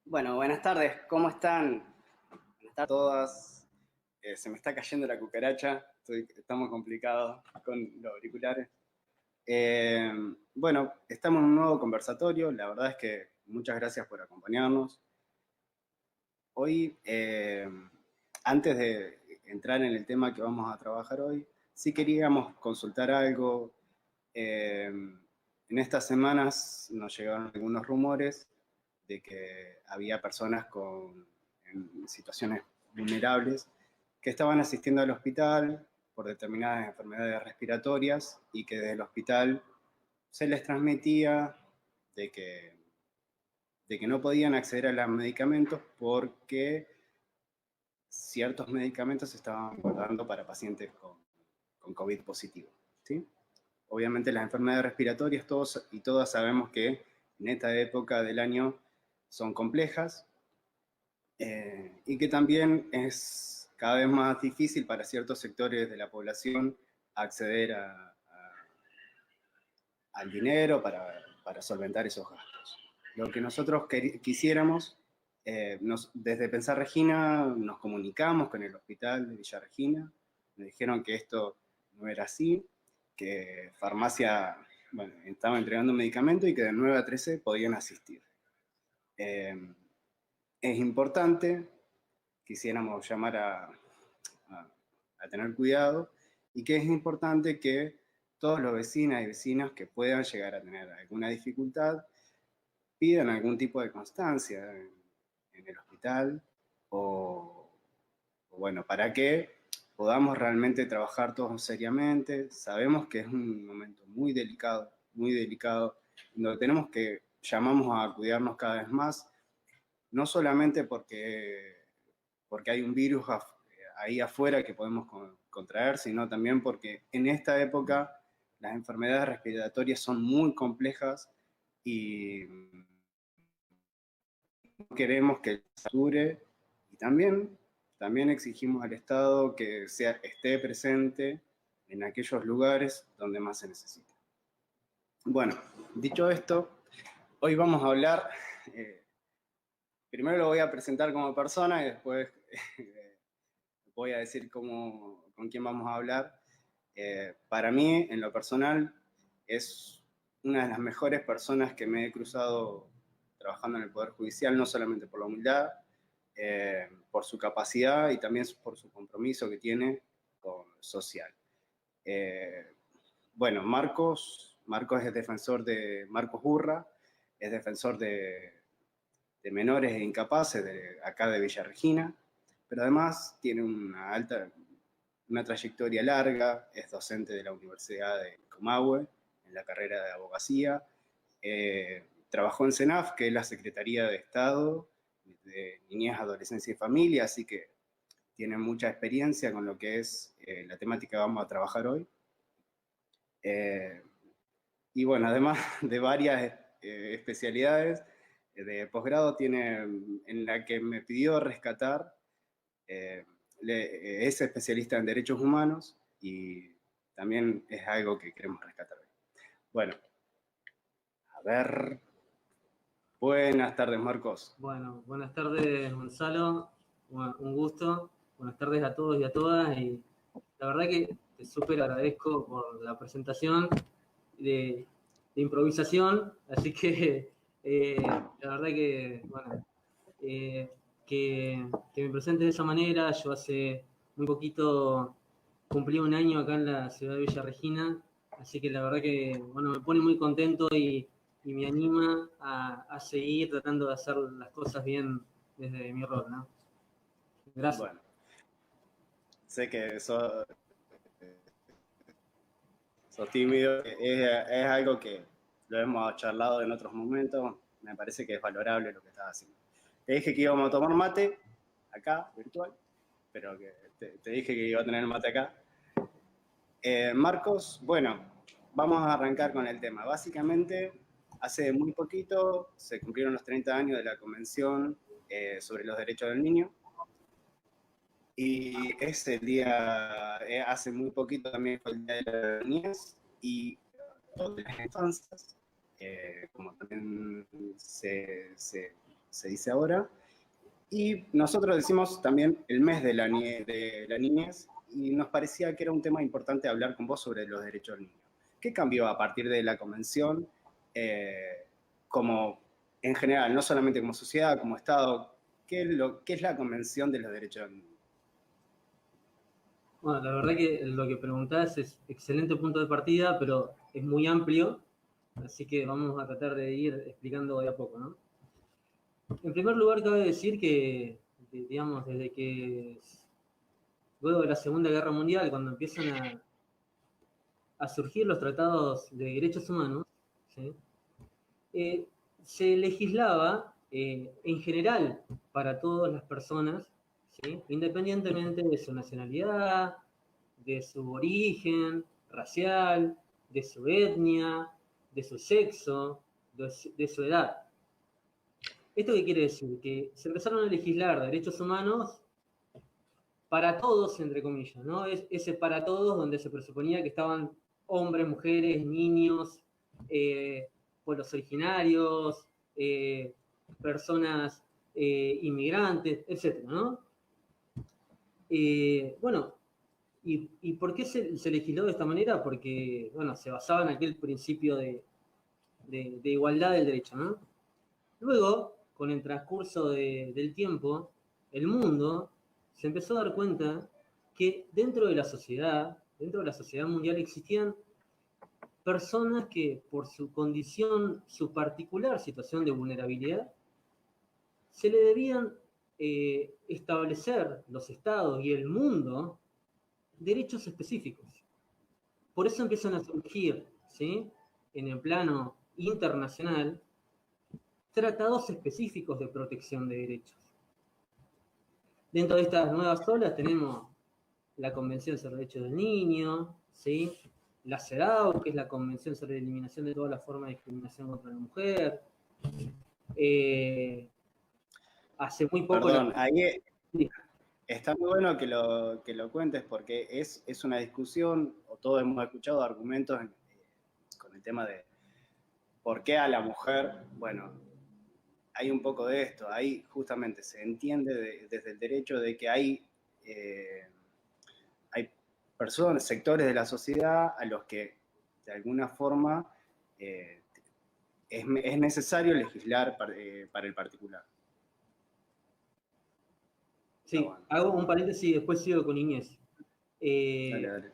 Bueno, buenas tardes, ¿cómo están? Buenas tardes a todas. Se me está cayendo la cucaracha, estamos complicados con los auriculares. Eh, bueno, estamos en un nuevo conversatorio, la verdad es que muchas gracias por acompañarnos. Hoy, antes de entrar en el tema que vamos a trabajar hoy, sí queríamos consultar algo. En estas semanas nos llegaron algunos rumores de que había personas en situaciones vulnerables que estaban asistiendo al hospital por determinadas enfermedades respiratorias y que desde el hospital se les transmitía de que, de que no podían acceder a los medicamentos porque ciertos medicamentos se estaban guardando para pacientes con COVID positivo. ¿Sí? Obviamente las enfermedades respiratorias, todos y todas sabemos que en esta época del año son complejas y que también es cada vez más difícil para ciertos sectores de la población acceder al dinero para solventar esos gastos. Lo que nosotros quisiéramos, desde Pensar Regina nos comunicamos con el hospital de Villa Regina, me dijeron que esto no era así, que farmacia, bueno, estaba entregando medicamentos y que de 9 a 13 podían asistir. Es importante, quisiéramos llamar a tener cuidado, y que es importante que todos los vecinos y vecinas que puedan llegar a tener alguna dificultad pidan algún tipo de constancia en el hospital o bueno, para que podamos realmente trabajar todos seriamente. Sabemos que es un momento muy delicado, donde tenemos que llamamos a cuidarnos cada vez más, no solamente porque hay un virus ahí afuera que podemos contraer, sino también porque en esta época las enfermedades respiratorias son muy complejas y queremos que dure, y también exigimos al Estado que esté presente en aquellos lugares donde más se necesita. Bueno, dicho esto, hoy vamos a hablar, primero lo voy a presentar como persona y después voy a decir con quién vamos a hablar. Para mí, en lo personal, es una de las mejores personas que me he cruzado trabajando en el Poder Judicial, no solamente por la humildad, por su capacidad y también por su compromiso que tiene con social. Eh, bueno, Marcos es defensor de Marcos Burra, es defensor de menores e incapaces de acá de Villa Regina, pero además tiene una trayectoria larga, es docente de la Universidad de Comahue en la carrera de abogacía, trabajó en CENAF, que es la Secretaría de Estado de Niñez, Adolescencia y Familia, así que tiene mucha experiencia con lo que es la temática que vamos a trabajar hoy. Eh, y bueno, además de varias especialidades de posgrado, tiene en la que me pidió rescatar, eh, es especialista en derechos humanos y también es algo que queremos rescatar hoy. Bueno, a ver. Buenas tardes, Marcos. Bueno, buenas tardes, Gonzalo. Bueno, un gusto. Buenas tardes a todos y a todas. Y la verdad que te súper agradezco por la presentación de improvisación. Así que la verdad que, bueno, eh, que me presente de esa manera. Yo hace muy poquito cumplí un año acá en la ciudad de Villa Regina. Así que la verdad que, bueno, me pone muy contento y me anima a seguir tratando de hacer las cosas bien desde mi rol, ¿no? Gracias. Bueno, sé que sos tímido, es algo que lo hemos charlado en otros momentos, me parece que es valorable lo que estás haciendo. Te dije que íbamos a tomar mate, acá, virtual, pero que te dije que iba a tener el mate acá. Marcos, bueno, vamos a arrancar con el tema. Básicamente, hace muy poquito se cumplieron los 30 años de la Convención sobre los Derechos del Niño. Y es el día, hace muy poquito también fue el Día de la Niñez y de las infancias, como también se se dice ahora. Y nosotros decimos también el mes de la niñez, y nos parecía que era un tema importante hablar con vos sobre los derechos del niño. ¿Qué cambió a partir de la convención, como en general, no solamente como sociedad, como Estado? ¿Qué es la convención de los derechos del niño? Bueno, la verdad que lo que preguntás es excelente punto de partida, pero es muy amplio, así que vamos a tratar de ir explicando de a poco, ¿no? En primer lugar, cabe decir que, digamos, desde que luego de la Segunda Guerra Mundial, cuando empiezan a surgir los tratados de derechos humanos, ¿sí? Se legislaba en general para todas las personas, ¿sí? Independientemente de su nacionalidad, de su origen racial, de su etnia, de su sexo, de su edad. ¿Esto qué quiere decir? Que se empezaron a legislar derechos humanos para todos, entre comillas, ¿no? Es ese para todos donde se presuponía que estaban hombres, mujeres, niños, pueblos originarios, personas inmigrantes, etcétera, ¿no? Bueno, ¿y por qué se legisló de esta manera? Porque, bueno, se basaba en aquel principio de igualdad del derecho, ¿no? Luego, con el transcurso del tiempo, el mundo se empezó a dar cuenta que dentro de la sociedad mundial, existían personas que por su condición, su particular situación de vulnerabilidad, se le debían establecer los estados y el mundo derechos específicos. Por eso empiezan a surgir, ¿sí?, en el plano internacional, tratados específicos de protección de derechos. Dentro de estas nuevas olas tenemos la Convención sobre Derechos del Niño, ¿sí?, la CEDAW, que es la Convención sobre la Eliminación de todas las formas de discriminación contra la mujer. Hace muy poco... Perdón, ahí está muy bueno que lo cuentes, porque es una discusión, o todos hemos escuchado argumentos con el tema de por qué a la mujer. Bueno, hay un poco de esto, ahí justamente se entiende desde el derecho de que hay personas, sectores de la sociedad a los que de alguna forma es necesario legislar para el particular. Sí, bueno, hago un paréntesis y después sigo con Inés. Dale.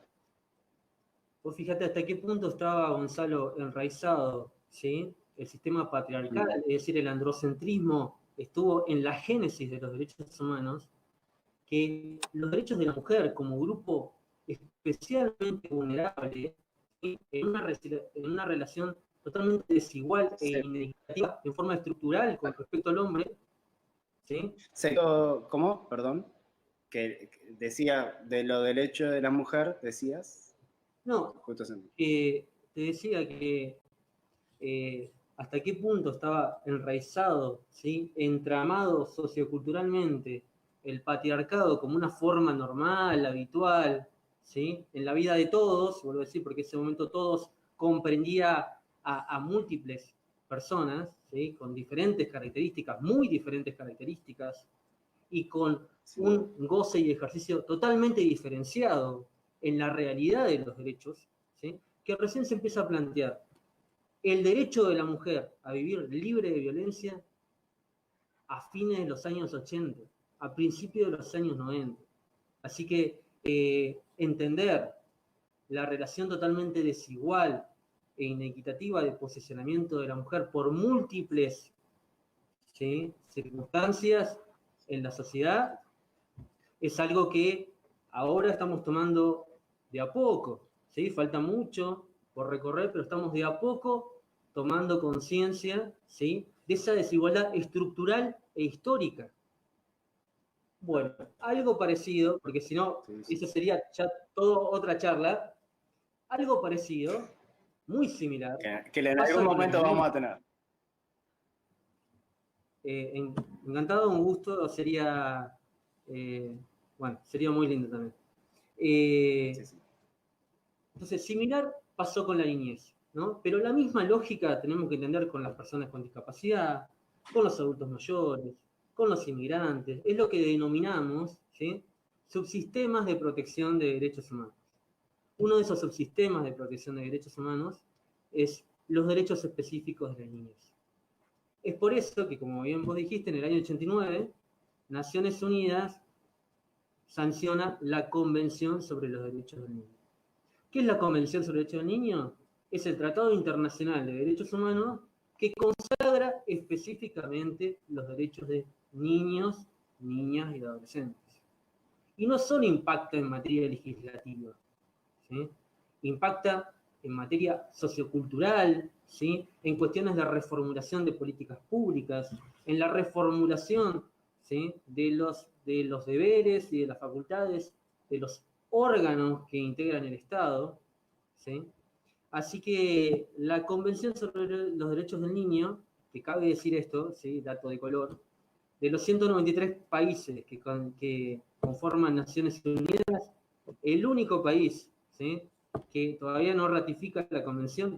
Vos fíjate hasta qué punto estaba, Gonzalo, enraizado, ¿sí?, el sistema patriarcal, es decir, el androcentrismo estuvo en la génesis de los derechos humanos, que los derechos de la mujer como grupo especialmente vulnerable, ¿sí?, en una relación totalmente desigual e inequitativa en forma estructural con respecto al hombre, ¿sí? ¿Cómo? Perdón. Que decía de lo del hecho de la mujer, decías. No, te decía que hasta qué punto estaba enraizado, ¿sí?, entramado socioculturalmente el patriarcado como una forma normal, habitual, ¿sí?, en la vida de todos, vuelvo a decir, porque en ese momento todos comprendía a múltiples personas, ¿sí?, con diferentes características, muy diferentes características, y con un goce y ejercicio totalmente diferenciado en la realidad de los derechos, ¿sí?, que recién se empieza a plantear el derecho de la mujer a vivir libre de violencia a fines de los años 80, a principios de los años 90. Así que entender la relación totalmente desigual e inequitativa de posicionamiento de la mujer por múltiples, ¿sí?, circunstancias en la sociedad es algo que ahora estamos tomando de a poco, ¿sí? Falta mucho por recorrer, pero estamos de a poco tomando conciencia, ¿sí?, de esa desigualdad estructural e histórica. Bueno, algo parecido, porque si no, eso sería ya toda otra charla, algo parecido, muy similar. Que en algún momento vamos a tener. Encantado, un gusto, sería, bueno, sería muy lindo también. Entonces, similar pasó con la niñez, ¿no? Pero la misma lógica tenemos que entender con las personas con discapacidad, con los adultos mayores, con los inmigrantes. Es lo que denominamos, ¿sí?, subsistemas de protección de derechos humanos. Uno de esos subsistemas de protección de derechos humanos es los derechos específicos de las niñas. Es por eso que, como bien vos dijiste, en el año 89, Naciones Unidas sanciona la Convención sobre los Derechos del Niño. ¿Qué es la Convención sobre los Derechos del Niño? Es el Tratado Internacional de Derechos Humanos que consagra específicamente los derechos de niños, niñas y adolescentes. Y no solo impacta en materia legislativa, ¿sí?, impacta en materia sociocultural, ¿sí?, en cuestiones de reformulación de políticas públicas, en la reformulación, ¿sí?, de los deberes y de las facultades de los órganos que integran el Estado, ¿sí? Así que la Convención sobre los Derechos del Niño, que cabe decir esto, ¿sí?, dato de color, de los 193 países que conforman Naciones Unidas, el único país, ¿sí?, que todavía no ratifica la Convención,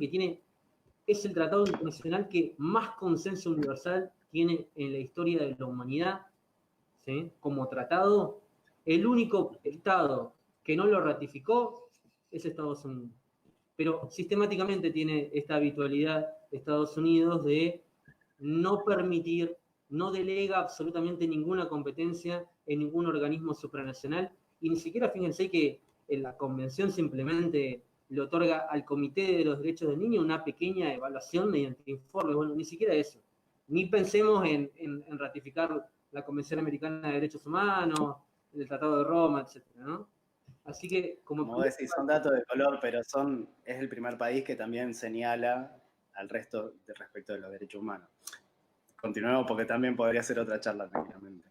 es el tratado internacional que más consenso universal tiene en la historia de la humanidad, ¿sí?, como tratado. El único Estado que no lo ratificó es Estados Unidos. Pero sistemáticamente tiene esta habitualidad Estados Unidos de no permitir, no delega absolutamente ninguna competencia en ningún organismo supranacional, y ni siquiera, fíjense que en la Convención simplemente le otorga al Comité de los Derechos del Niño una pequeña evaluación mediante informes. Bueno, ni siquiera eso. Ni pensemos en ratificar la Convención Americana de Derechos Humanos, el Tratado de Roma, etc., ¿no? Así que, como decís, son datos de color, pero es el primer país que también señala al resto respecto de los derechos humanos. Continuemos porque también podría ser otra charla tranquilamente.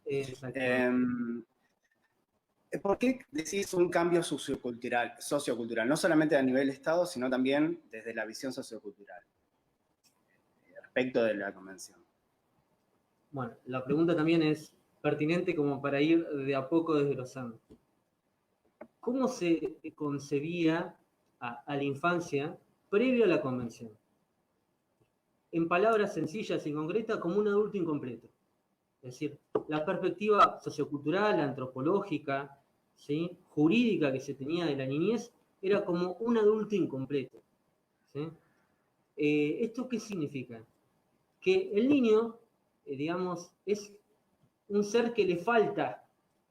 ¿Por qué decís un cambio sociocultural? No solamente a nivel Estado, sino también desde la visión sociocultural respecto de la Convención. Bueno, la pregunta también es pertinente como para ir de a poco desglosando. ¿Cómo se concebía a la infancia previo a la Convención? En palabras sencillas y concretas, como un adulto incompleto. Es decir, la perspectiva sociocultural, antropológica, ¿sí?, jurídica que se tenía de la niñez era como un adulto incompleto, ¿sí? ¿Esto qué significa? Que el niño, digamos, es un ser que le falta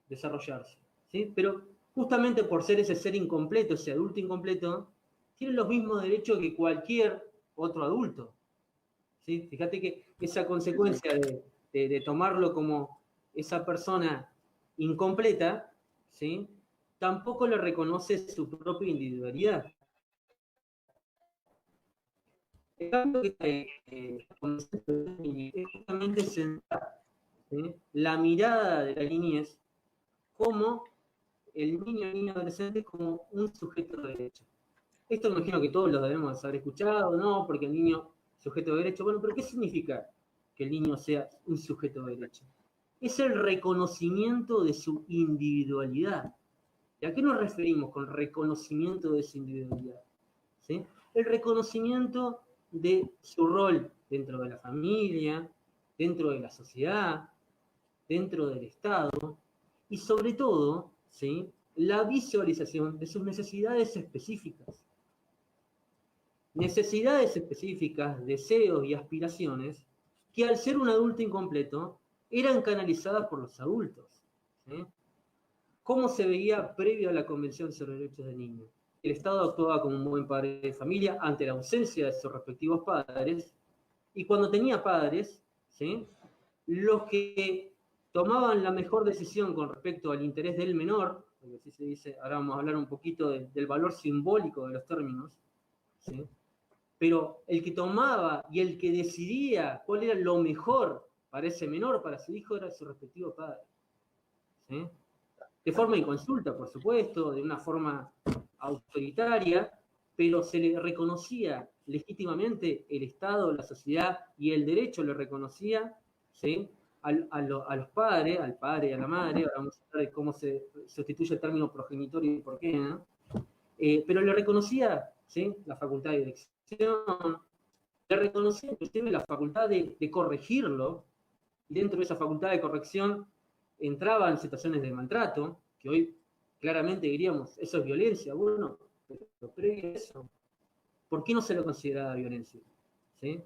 desarrollarse, ¿sí? Pero justamente por ser ese ser incompleto, ese adulto incompleto, tiene los mismos derechos que cualquier otro adulto, ¿sí? Fíjate que esa consecuencia de tomarlo como esa persona incompleta, ¿sí?, tampoco le reconoce su propia individualidad. El cambio que es justamente centrar, ¿sí?, la mirada de la niñez como el niño adolescente como un sujeto de derecho. Esto me imagino que todos lo debemos haber escuchado, ¿no? Porque el niño sujeto de derecho. Bueno, pero ¿qué significa que el niño sea un sujeto de derecho? Es el reconocimiento de su individualidad. ¿Y a qué nos referimos con reconocimiento de su individualidad? ¿Sí? El reconocimiento de su rol dentro de la familia, dentro de la sociedad, dentro del Estado, y sobre todo, ¿sí?, la visualización de sus necesidades específicas. Necesidades específicas, deseos y aspiraciones que al ser un adulto incompleto eran canalizadas por los adultos, ¿sí? ¿Cómo se veía previo a la Convención sobre Derechos del Niño? El Estado actuaba como un buen padre de familia ante la ausencia de sus respectivos padres, y cuando tenía padres, ¿sí?, los que tomaban la mejor decisión con respecto al interés del menor, porque así se dice, ahora vamos a hablar un poquito del valor simbólico de los términos, ¿sí?, pero el que tomaba y el que decidía cuál era lo mejor para ese menor, para su hijo, era su respectivo padre, ¿sí?, de forma inconsulta, por supuesto, de una forma autoritaria, pero se le reconocía legítimamente el Estado, la sociedad y el derecho le reconocía, ¿sí?, a los padres, al padre y a la madre. Ahora vamos a hablar de cómo se sustituye el término progenitor y por qué, ¿no? Pero le reconocía, ¿sí?, la facultad de dirección, le reconocía inclusive la facultad de corregirlo, y dentro de esa facultad de corrección entraban situaciones de maltrato, que hoy claramente diríamos, eso es violencia. Bueno, pero previo a eso, ¿por qué no se lo consideraba violencia? ¿Sí?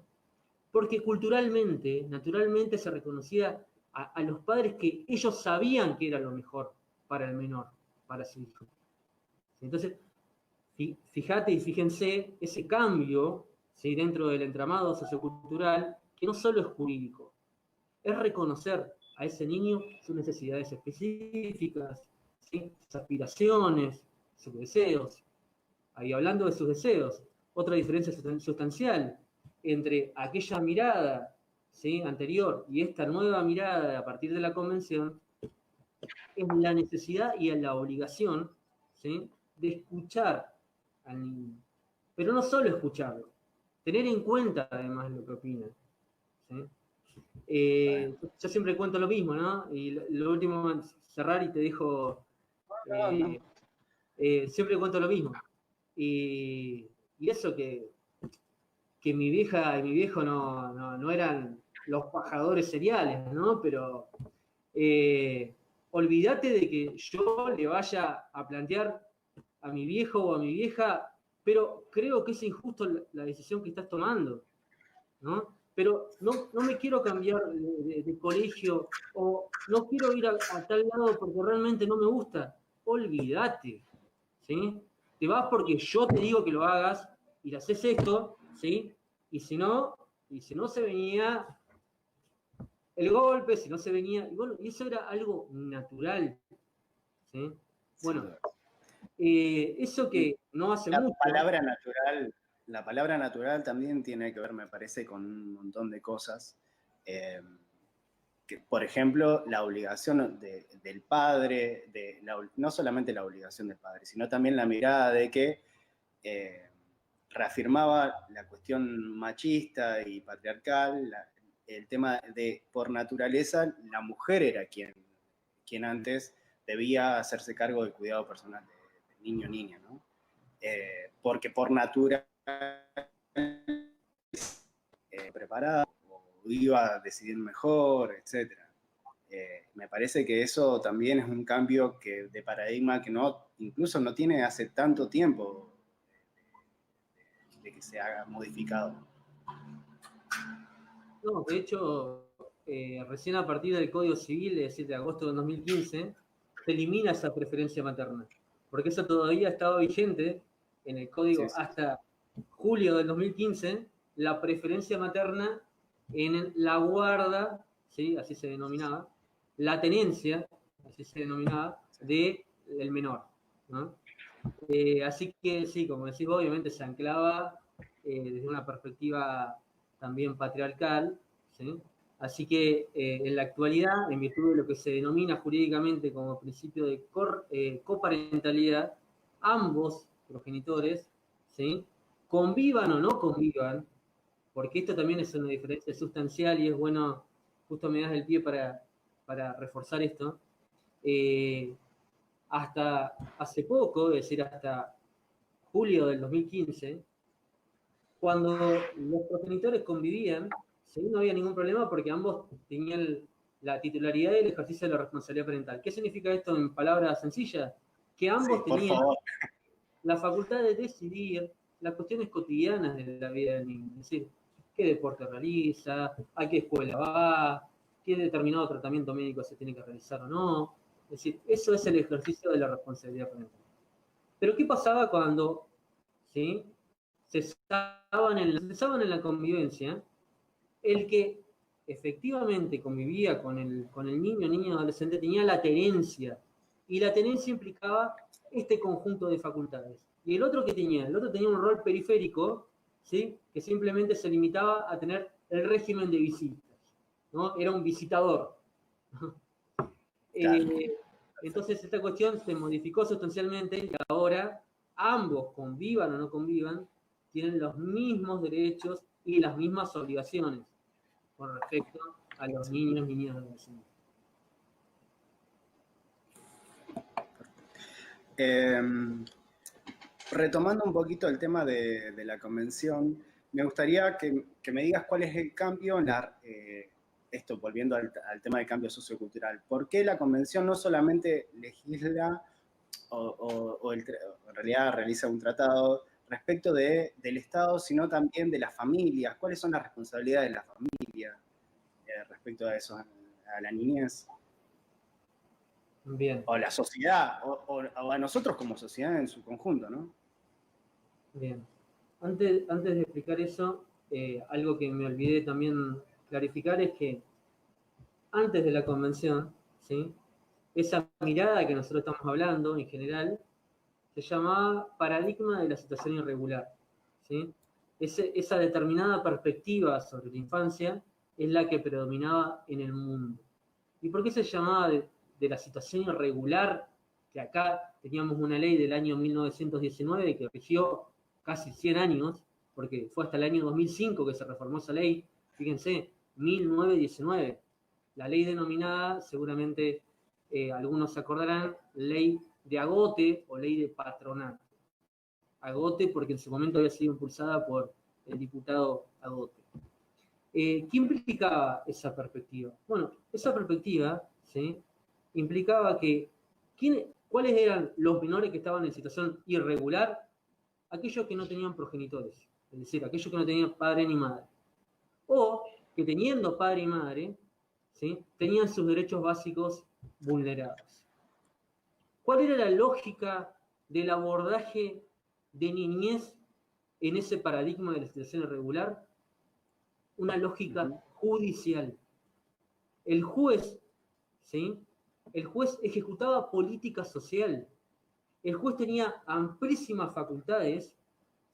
Porque culturalmente, naturalmente se reconocía a los padres que ellos sabían que era lo mejor para el menor, para su hijo. Entonces, fíjate y fíjense ese cambio, ¿sí?, dentro del entramado sociocultural, que no solo es jurídico, es reconocer a ese niño sus necesidades específicas, ¿sí?, sus aspiraciones, sus deseos. Ahí hablando de sus deseos, otra diferencia sustancial entre aquella mirada, ¿sí?, anterior y esta nueva mirada a partir de la convención es la necesidad y la obligación, ¿sí?, de escuchar al niño. Pero no solo escucharlo, tener en cuenta además lo que opina. ¿Sí? Yo siempre cuento lo mismo, ¿no? Y lo último, cerrar y te dejo. Siempre cuento lo mismo. Y eso que mi vieja y mi viejo no eran los pajadores seriales, ¿no? Pero olvídate de que yo le vaya a plantear a mi viejo o a mi vieja, pero creo que es injusto la decisión que estás tomando, ¿no? Pero no me quiero cambiar de colegio o no quiero ir a tal lado porque realmente no me gusta. Olvídate, ¿sí? Te vas porque yo te digo que lo hagas y le haces esto, ¿sí? Y si no se venía el golpe, si no se venía, y bueno, y eso era algo natural, ¿sí? Bueno, eso que no hace mucho. La palabra natural también tiene que ver, me parece, con un montón de cosas. Que, por ejemplo, la obligación del padre, no solamente la obligación del padre, sino también la mirada de que reafirmaba la cuestión machista y patriarcal, el tema de, por naturaleza, la mujer era quien antes debía hacerse cargo del cuidado personal del niño o niña, ¿no? Porque por naturaleza preparada, o iba a decidir mejor, etc. Me parece que eso también es un cambio de paradigma que incluso no tiene hace tanto tiempo de que se haga modificado. No, de hecho, recién a partir del Código Civil, es decir, de agosto del 2015, se elimina esa preferencia materna, porque eso todavía estaba vigente en el Código hasta julio del 2015, la preferencia materna en la guarda, ¿sí?, así se denominaba, la tenencia, así se denominaba, del menor, ¿no? Así que sí, como decís, obviamente se anclaba desde una perspectiva también patriarcal, ¿sí? Así que en la actualidad, en virtud de lo que se denomina jurídicamente como principio de coparentalidad, ambos progenitores, ¿sí?, convivan o no convivan, porque esto también es una diferencia sustancial y es bueno, justo me das el pie para reforzar esto, hasta hace poco, es decir, hasta julio del 2015, cuando los progenitores convivían, ¿sí?, no había ningún problema porque ambos tenían la titularidad y el ejercicio de la responsabilidad parental. ¿Qué significa esto en palabras sencillas? Que ambos tenían la facultad de decidir las cuestiones cotidianas de la vida del niño. Es decir, qué deporte realiza, a qué escuela va, qué determinado tratamiento médico se tiene que realizar o no. Es decir, eso es el ejercicio de la responsabilidad parental. Pero ¿qué pasaba cuando, ¿sí?, cesaban en la convivencia? El que efectivamente convivía con el niño adolescente tenía la tenencia, y la tenencia implicaba este conjunto de facultades. Y el otro tenía un rol periférico, ¿sí?, que simplemente se limitaba a tener el régimen de visitas, ¿no? Era un visitador. Claro. Entonces esta cuestión se modificó sustancialmente y ahora ambos, convivan o no convivan, tienen los mismos derechos y las mismas obligaciones con respecto a los niños y niñas adolescentes. Retomando un poquito el tema de la convención, me gustaría que me digas cuál es el cambio esto volviendo al tema del cambio sociocultural, ¿por qué la Convención no solamente legisla o en realidad realiza un tratado respecto del Estado, sino también de las familias? ¿Cuáles son las responsabilidades de la familia respecto a eso, a la niñez? Bien, O a la sociedad, o a nosotros como sociedad en su conjunto, ¿no? bien. Antes de explicar eso, algo que me olvidé también clarificar es que antes de la convención, ¿sí? Esa mirada que nosotros estamos hablando en general se llamaba paradigma de la situación irregular, ¿sí? Esa determinada perspectiva sobre la infancia es la que predominaba en el mundo. ¿Y por qué se llamaba de la situación irregular? Que acá teníamos una ley del año 1919 que rigió casi 100 años, porque fue hasta el año 2005 que se reformó esa ley. Fíjense, 1919. La ley denominada, seguramente algunos se acordarán, ley de agote o ley de patronato. Agote porque en su momento había sido impulsada por el diputado Agote. ¿Qué implicaba esa perspectiva? Bueno, esa perspectiva, ¿sí?, implicaba que ¿cuáles eran los menores que estaban en situación irregular? Aquellos que no tenían progenitores, es decir, aquellos que no tenían padre ni madre, o que teniendo padre y madre, ¿sí?, tenían sus derechos básicos vulnerados. ¿Cuál era la lógica del abordaje de niñez en ese paradigma de la situación irregular? Una lógica judicial. El juez, ¿sí?, el juez ejecutaba política social. El juez tenía amplísimas facultades,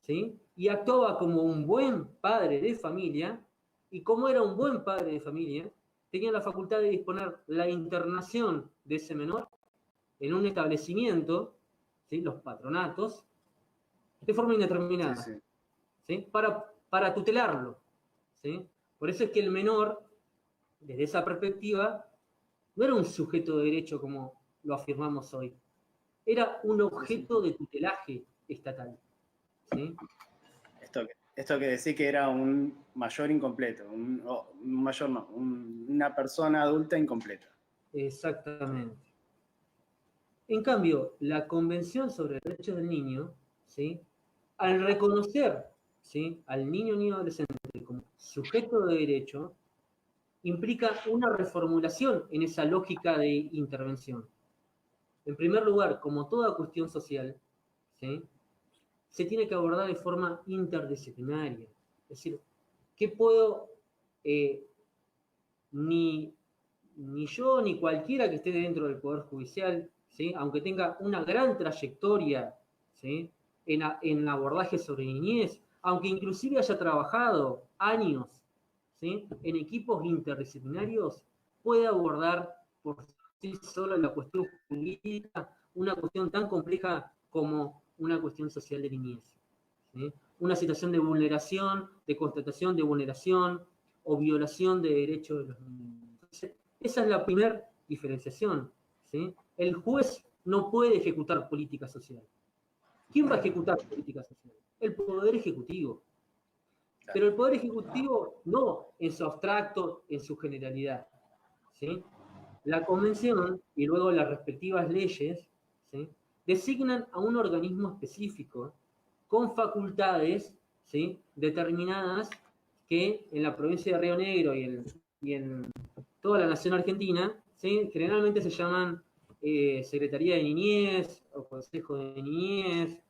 ¿sí?, y actuaba como un buen padre de familia, y como era un buen padre de familia, tenía la facultad de disponer la internación de ese menor en un establecimiento, ¿sí?, los patronatos, de forma indeterminada, Sí, sí. ¿sí?, para tutelarlo, ¿sí? Por eso es que el menor, desde esa perspectiva, no era un sujeto de derecho como lo afirmamos hoy, era un objeto de tutelaje estatal, ¿sí? Esto que decir que era un mayor incompleto, un mayor no, una persona adulta incompleta. Exactamente. En cambio, la Convención sobre Derechos del Niño, ¿sí?, al reconocer, ¿sí?, al niño o niño adolescente como sujeto de derecho, implica una reformulación en esa lógica de intervención. En primer lugar, como toda cuestión social, ¿sí?, se tiene que abordar de forma interdisciplinaria. Es decir, ¿qué puedo, eh, ni, ni yo ni cualquiera que esté dentro del Poder Judicial, ¿sí?, aunque tenga una gran trayectoria, ¿sí?, en abordaje sobre niñez, aunque inclusive haya trabajado años, ¿sí?, en equipos interdisciplinarios, puede abordar por sí sola la cuestión jurídica, una cuestión tan compleja como una cuestión social de niñez, ¿sí? Una situación de vulneración, de constatación de vulneración o violación de derechos de los niños. Entonces, esa es la primera diferenciación, ¿sí? El juez no puede ejecutar política social. ¿Quién va a ejecutar política social? El Poder Ejecutivo. Pero el Poder Ejecutivo no en su abstracto, en su generalidad, ¿sí? La Convención y luego las respectivas leyes, ¿sí?, designan a un organismo específico con facultades, ¿sí?, determinadas que en la provincia de Río Negro y en toda la nación argentina, ¿sí?, generalmente se llaman Secretaría de Niñez o Consejo de Niñez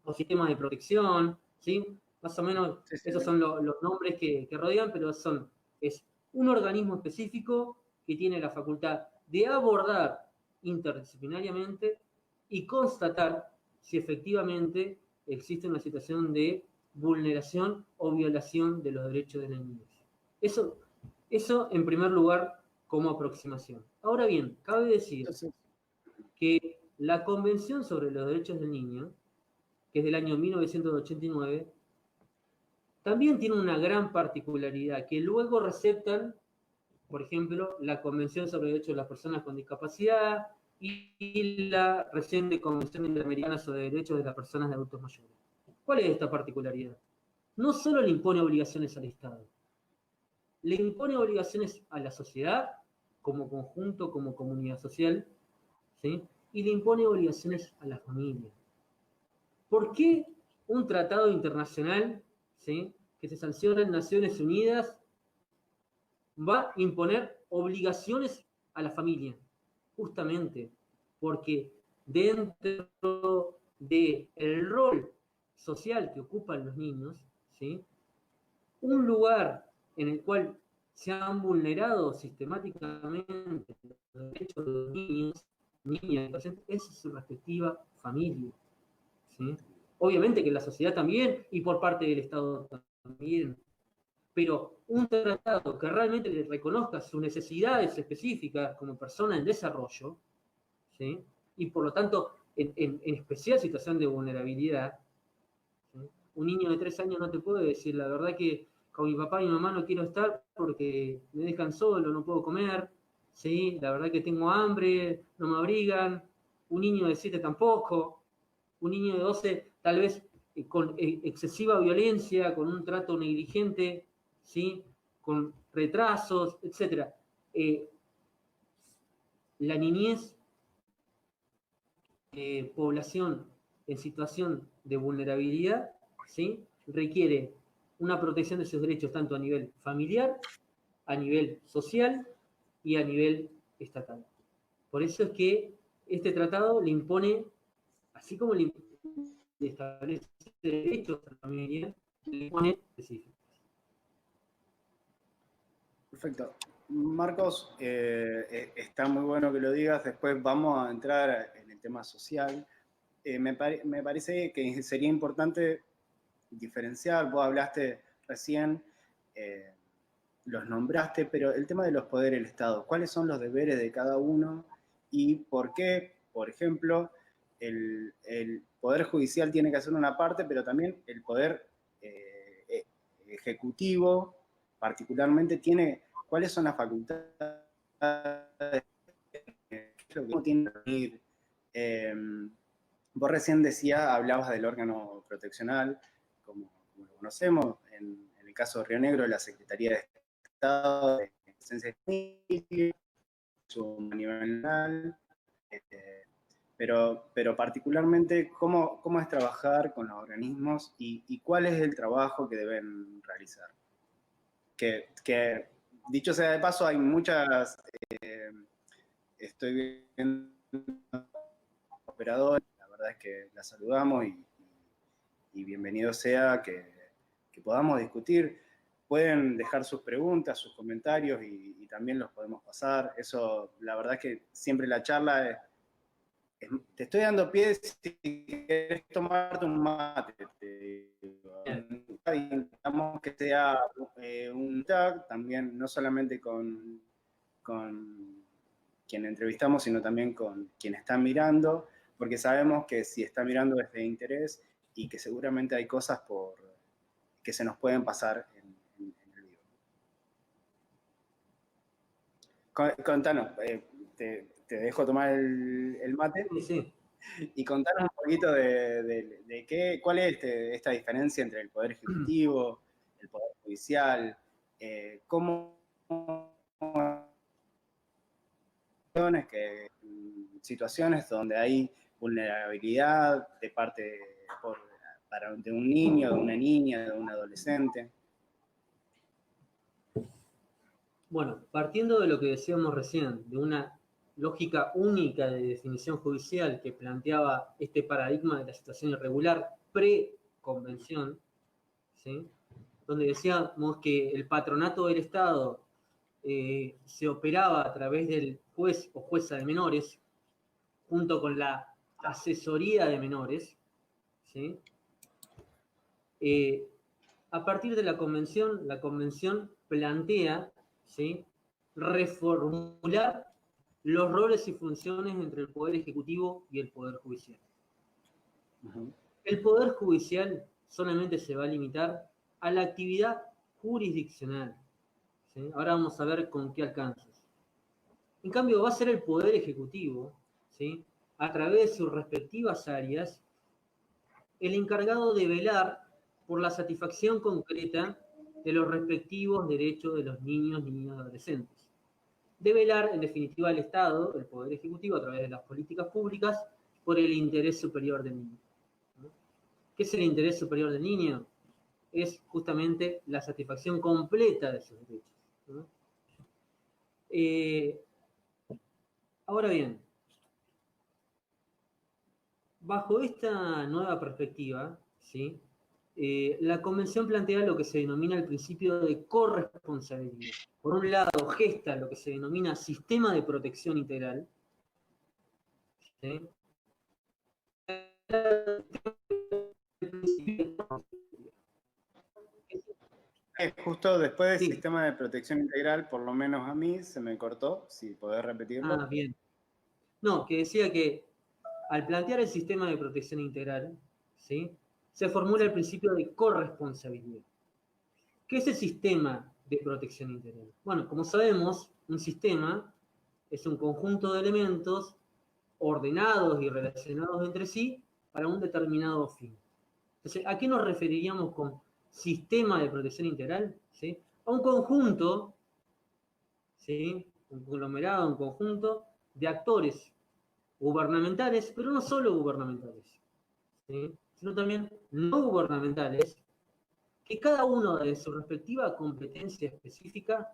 o Sistema de Protección, ¿sí? Más o menos Sí, sí, esos son los nombres que rodean, pero es un organismo específico que tiene la facultad de abordar interdisciplinariamente y constatar si efectivamente existe una situación de vulneración o violación de los derechos de la niñez. Eso en primer lugar como aproximación. Ahora bien, cabe decir entonces, que la Convención sobre los Derechos del Niño, que es del año 1989, también tiene una gran particularidad, que luego receptan, por ejemplo, la Convención sobre los Derechos de las Personas con Discapacidad y la reciente Convención Interamericana sobre Derechos de las Personas de Adultos Mayores. ¿Cuál es esta particularidad? No solo le impone obligaciones al Estado, le impone obligaciones a la sociedad como conjunto, como comunidad social, ¿sí? Y le impone obligaciones a la familia. ¿Por qué un tratado internacional, ¿sí?, que se sanciona en Naciones Unidas va a imponer obligaciones a la familia? Justamente porque dentro del rol social que ocupan los niños, ¿sí?, un lugar en el cual se han vulnerado sistemáticamente los derechos de los niños, niñas y adolescentes, es su respectiva familia, ¿sí? Obviamente que la sociedad también y por parte del Estado también, pero un tratado que realmente le reconozca sus necesidades específicas como persona en desarrollo, ¿sí?, y por lo tanto en especial situación de vulnerabilidad, ¿sí? Un niño de 3 años no te puede decir, la verdad que con mi papá y mi mamá no quiero estar porque me dejan solo, no puedo comer, ¿sí? La verdad que tengo hambre, no me abrigan. Un niño de 7 tampoco. Un niño de 12 tal vez con excesiva violencia, con un trato negligente, ¿sí?, con retrasos, etc. La niñez, población en situación de vulnerabilidad, ¿sí?, requiere una protección de sus derechos tanto a nivel familiar, a nivel social y a nivel estatal. Por eso es que este tratado le impone, así como le establece derechos a la familia, le impone específicos. Perfecto. Marcos, está muy bueno que lo digas. Después vamos a entrar en el tema social. Me parece que sería importante diferenciar. Vos hablaste recién, los nombraste, pero el tema de los poderes del Estado. ¿Cuáles son los deberes de cada uno y por qué, por ejemplo, el Poder Judicial tiene que hacer una parte, pero también el Poder Ejecutivo particularmente tiene, cuáles son las facultades, lo que tiene que ir. Vos recién hablabas del órgano proteccional, como lo conocemos, en el caso de Río Negro, la Secretaría de Estado de Presencia de Familia, su manual, pero particularmente, ¿cómo es trabajar con los organismos y cuál es el trabajo que deben realizar? Que dicho sea de paso, hay muchas, estoy viendo operadores, la verdad es que las saludamos y bienvenido sea que podamos discutir. Pueden dejar sus preguntas, sus comentarios y también los podemos pasar. Eso, la verdad es que siempre la charla te estoy dando pie si quieres tomarte un mate. Intentamos que sea un tag también, no solamente con quien entrevistamos, sino también con quien está mirando, porque sabemos que si está mirando es de interés y que seguramente hay cosas que se nos pueden pasar en el vivo. Contanos, te dejo tomar el mate. Sí, sí. Y contanos un poquito de cuál es esta diferencia entre el Poder Ejecutivo, el Poder Judicial, cómo situaciones donde hay vulnerabilidad de parte de un niño, de una niña, de un adolescente. Bueno, partiendo de lo que decíamos recién, de una lógica única de definición judicial que planteaba este paradigma de la situación irregular pre-convención, ¿sí?, donde decíamos que el patronato del Estado se operaba a través del juez o jueza de menores, junto con la asesoría de menores, ¿sí? A partir de la convención plantea, ¿sí?, reformular los roles y funciones entre el Poder Ejecutivo y el Poder Judicial. Uh-huh. El Poder Judicial solamente se va a limitar a la actividad jurisdiccional, ¿sí? Ahora vamos a ver con qué alcances. En cambio, va a ser el Poder Ejecutivo, ¿sí?, a través de sus respectivas áreas, el encargado de velar por la satisfacción concreta de los respectivos derechos de los niños, niñas y adolescentes. De velar, en definitiva, el Estado, el Poder Ejecutivo, a través de las políticas públicas, por el interés superior del niño. ¿Qué es el interés superior del niño? Es justamente la satisfacción completa de sus derechos, ¿no? Ahora bien, bajo esta nueva perspectiva, ¿sí? La Convención plantea lo que se denomina el principio de corresponsabilidad. Por un lado, gesta lo que se denomina sistema de protección integral, ¿sí? Justo después del Sí. sistema de protección integral, por lo menos a mí, se me cortó, si podés repetirlo. Ah, bien. No, que decía que al plantear el sistema de protección integral, ¿sí? Se formula el principio de corresponsabilidad. ¿Qué es el sistema de protección integral? Bueno, como sabemos, un sistema es un conjunto de elementos ordenados y relacionados entre sí para un determinado fin. Entonces, ¿a qué nos referiríamos con sistema de protección integral? ¿Sí? A un conjunto, ¿sí? Un conglomerado, un conjunto de actores gubernamentales, pero no solo gubernamentales, ¿sí? Sino también no gubernamentales, que cada uno de su respectiva competencia específica,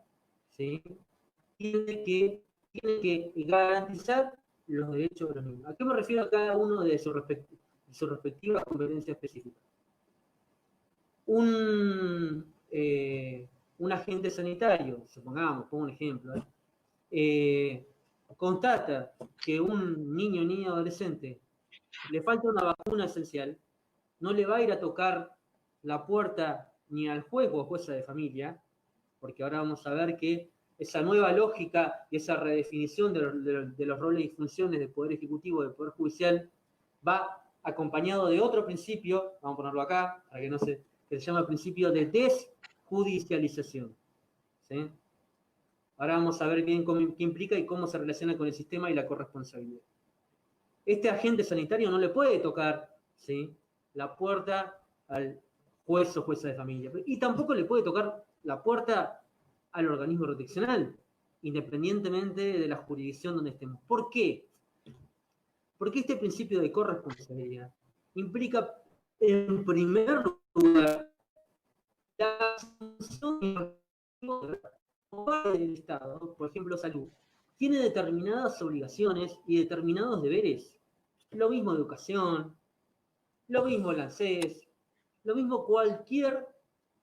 ¿sí? tiene que garantizar los derechos de los niños. ¿A qué me refiero a cada uno de su respectiva competencia específica? Un agente sanitario, supongamos, pongo un ejemplo, constata que un niño o niña adolescente le falta una vacuna esencial, no le va a ir a tocar la puerta ni al juez o jueza de familia, porque ahora vamos a ver que esa nueva lógica y esa redefinición de los roles y funciones del Poder Ejecutivo y del Poder Judicial va acompañado de otro principio, vamos a ponerlo acá, para que no se, que se llama el principio de desjudicialización. ¿Sí? Ahora vamos a ver bien qué implica y cómo se relaciona con el sistema y la corresponsabilidad. Este agente sanitario no le puede tocar, ¿sí?, la puerta al juez o jueza de familia, y tampoco le puede tocar la puerta al organismo proteccional, independientemente de la jurisdicción donde estemos. ¿Por qué? Porque este principio de corresponsabilidad implica, en primer lugar, la asunción del Estado, por ejemplo, salud, tiene determinadas obligaciones y determinados deberes. Lo mismo educación, lo mismo el ANSES, lo mismo cualquier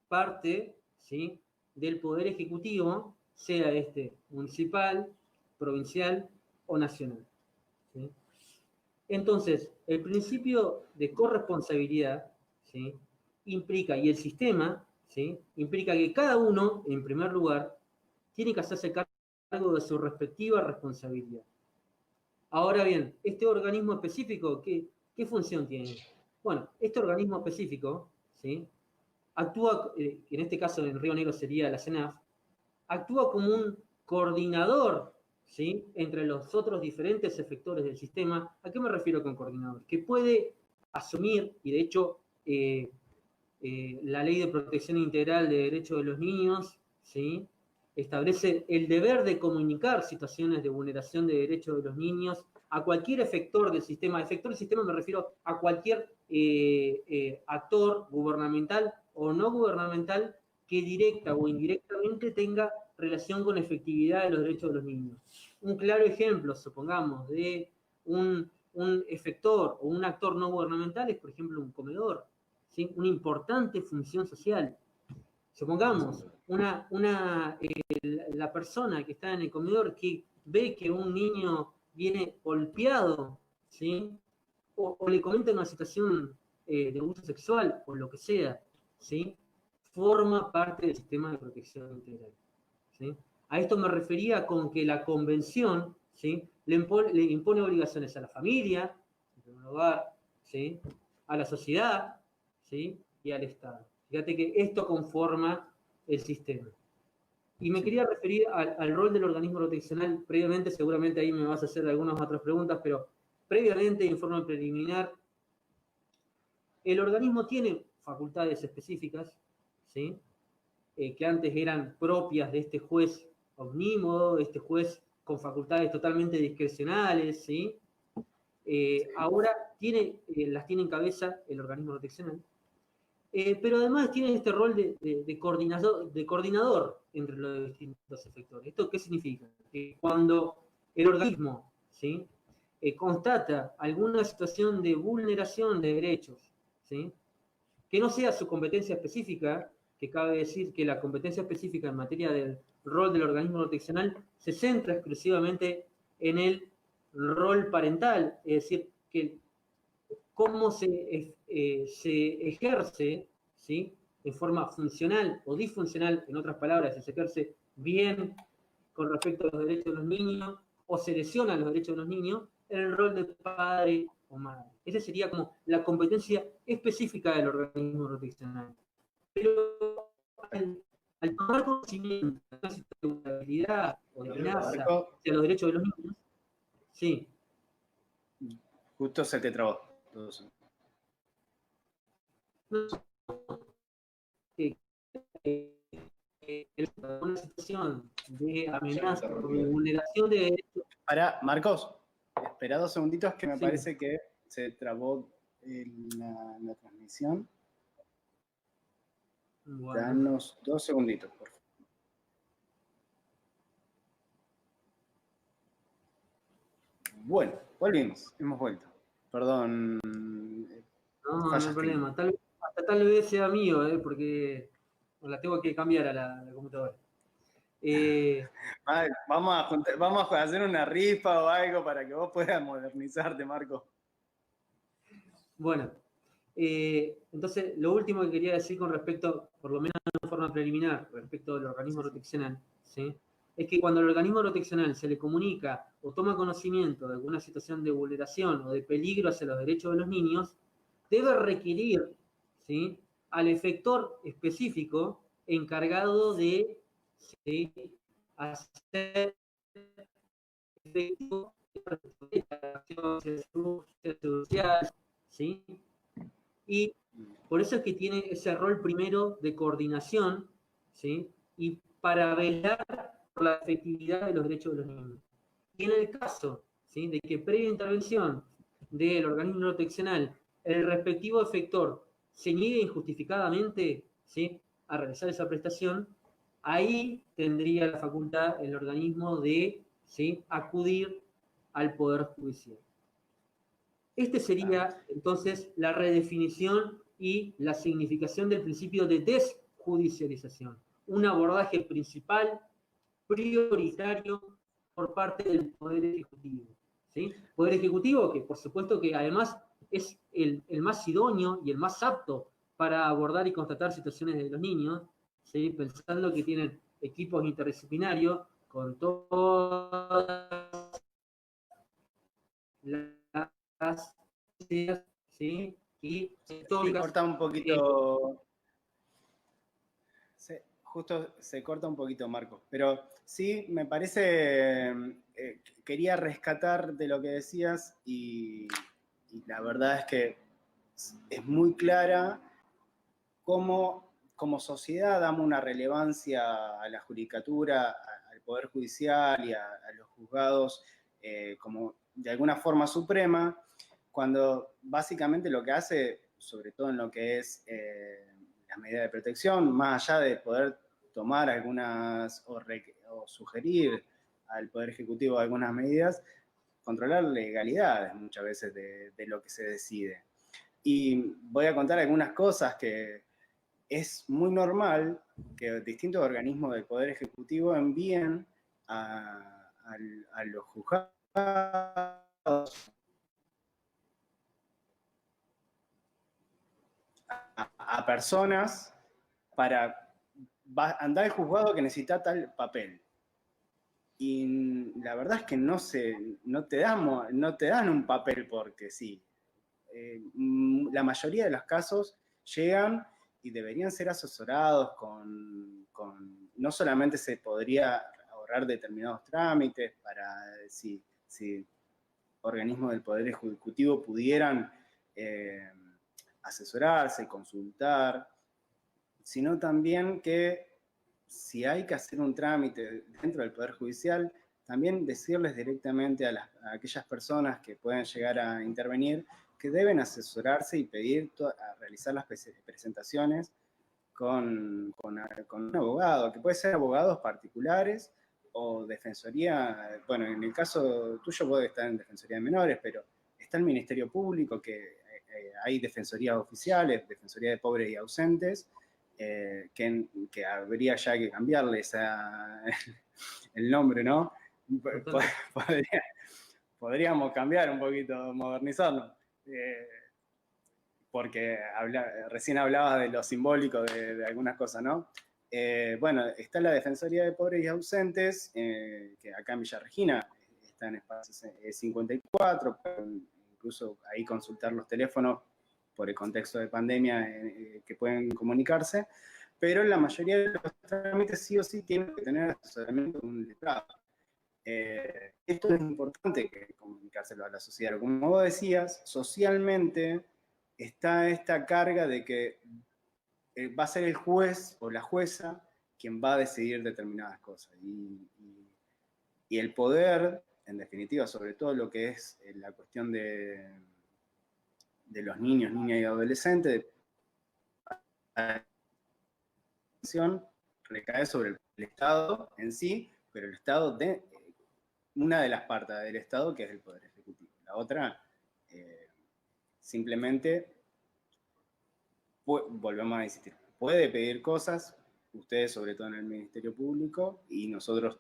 parte, ¿sí?, del Poder Ejecutivo, sea este municipal, provincial o nacional. ¿Sí? Entonces, el principio de corresponsabilidad, ¿sí?, implica, y el sistema, ¿sí?, implica que cada uno, en primer lugar, tiene que hacerse cargo de su respectiva responsabilidad. Ahora bien, este organismo específico, ¿qué función tiene? Bueno, este organismo específico, ¿sí?, actúa, en este caso en Río Negro sería la CENAF, actúa como un coordinador, ¿sí?, entre los otros diferentes efectores del sistema. ¿A qué me refiero con coordinador? Que puede asumir, y de hecho la Ley de Protección Integral de Derechos de los Niños, ¿sí?, establece el deber de comunicar situaciones de vulneración de derechos de los niños a cualquier efector del sistema. Efector del sistema me refiero a cualquier actor gubernamental o no gubernamental que directa o indirectamente tenga relación con efectividad de los derechos de los niños. Un claro ejemplo, supongamos, de un efector o un actor no gubernamental es, por ejemplo, un comedor, ¿sí?, una importante función social. Supongamos, la persona que está en el comedor que ve que un niño viene golpeado, ¿sí?, o le comenta una situación de abuso sexual o lo que sea, ¿sí?, forma parte del sistema de protección integral. ¿Sí? A esto me refería con que la convención, ¿sí?, le impone obligaciones a la familia, en primer lugar, ¿sí?, a la sociedad, ¿sí?, y al Estado. Fíjate que esto conforma el sistema. Y me quería referir al rol del organismo proteccional. Previamente, seguramente ahí me vas a hacer algunas otras preguntas, pero previamente, en forma preliminar, el organismo tiene facultades específicas, ¿sí?, que antes eran propias de este juez omnímodo, este juez con facultades totalmente discrecionales, ¿sí? Ahora las tiene en cabeza el organismo proteccional, pero además tiene este rol de coordinador entre los distintos efectores. ¿Esto qué significa? Que cuando el organismo, ¿sí?, constata alguna situación de vulneración de derechos, ¿sí?, que no sea su competencia específica, que cabe decir que la competencia específica en materia del rol del organismo proteccional se centra exclusivamente en el rol parental, es decir, que cómo se ejerce, ¿sí?, de forma funcional o disfuncional, en otras palabras, si se ejerce bien con respecto a los derechos de los niños o se lesionan los derechos de los niños en el rol de padre o madre. Esa sería como la competencia específica del organismo proteccional. Pero al tomar conocimiento de una situación de vulnerabilidad o de amenaza Marco, hacia los derechos de los niños, sí. justo se te trabó. Una situación de amenaza o de vulneración de derechos. Para, Marcos, espera 2 segunditos que me Sí. parece que se trabó la transmisión. Bueno. Danos 2 segunditos, por favor. Bueno, volvimos, hemos vuelto. Perdón. No hay problema. Tal vez sea mío, porque la tengo que cambiar a la computadora. Vamos a hacer una rifa o algo para que vos puedas modernizarte, Marco. Bueno, entonces lo último que quería decir con respecto, por lo menos de forma preliminar, respecto al organismo proteccional, ¿sí?, es que cuando al organismo proteccional se le comunica o toma conocimiento de alguna situación de vulneración o de peligro hacia los derechos de los niños, debe requerir, ¿sí?, al efector específico encargado de, ¿sí?, hacer efectivo social, ¿sí? Y por eso es que tiene ese rol primero de coordinación, ¿sí?, y para velar por la efectividad de los derechos de los niños. Y en el caso, ¿sí?, de que previa intervención del organismo proteccional el respectivo efector se niegue injustificadamente, ¿sí?, a realizar esa prestación, ahí tendría la facultad el organismo de, ¿sí?, acudir al Poder Judicial. Este sería entonces la redefinición y la significación del principio de desjudicialización, un abordaje principal, prioritario por parte del Poder Ejecutivo, ¿sí? Poder Ejecutivo que por supuesto que además es el más idóneo y el más apto para abordar y constatar situaciones de los niños, ¿sí?, pensando que tienen equipos interdisciplinarios con todas las, ¿sí?, y se corta un poquito. Justo se corta un poquito, Marco. Pero sí, me parece. Quería rescatar de lo que decías y la verdad es que es muy clara cómo como sociedad damos una relevancia a la judicatura, al Poder Judicial y a los juzgados como de alguna forma suprema, cuando básicamente lo que hace, sobre todo en lo que es las medidas de protección, más allá de poder tomar algunas o sugerir al Poder Ejecutivo algunas medidas, controlar legalidades muchas veces de lo que se decide. Y voy a contar algunas cosas que es muy normal que distintos organismos del Poder Ejecutivo envíen a los juzgados a personas para andar al juzgado que necesita tal papel. Y la verdad es que no te dan un papel porque sí. La mayoría de los casos llegan y deberían ser asesorados no solamente se podría ahorrar determinados trámites para si organismos del Poder Ejecutivo pudieran asesorarse, consultar, sino también que si hay que hacer un trámite dentro del Poder Judicial, también decirles directamente a aquellas personas que pueden llegar a intervenir que deben asesorarse y pedir a realizar las presentaciones con un abogado, que puede ser abogados particulares o defensoría. Bueno, en el caso tuyo puede estar en defensoría de menores, pero está el Ministerio Público, que hay defensorías oficiales, defensoría de pobres y ausentes, que habría ya que cambiarle el nombre, ¿no? Podríamos cambiar un poquito, modernizarnos. Porque recién hablabas de lo simbólico de algunas cosas, ¿no? Bueno, está la Defensoría de Pobres y Ausentes, que acá en Villa Regina está en espacio 54, incluso ahí consultar los teléfonos por el contexto de pandemia que pueden comunicarse, pero en la mayoría de los trámites sí o sí tienen que tener asesoramiento de un letrado. Esto es importante que comunicárselo a la sociedad. Como vos decías, socialmente está esta carga de que va a ser el juez o la jueza quien va a decidir determinadas cosas. Y el poder, en definitiva, sobre todo lo que es la cuestión de los niños, niñas y adolescentes, recae sobre el Estado en sí, pero el Estado una de las partes del Estado que es el Poder Ejecutivo. La otra, simplemente, volvemos a insistir, puede pedir cosas, ustedes sobre todo en el Ministerio Público y nosotros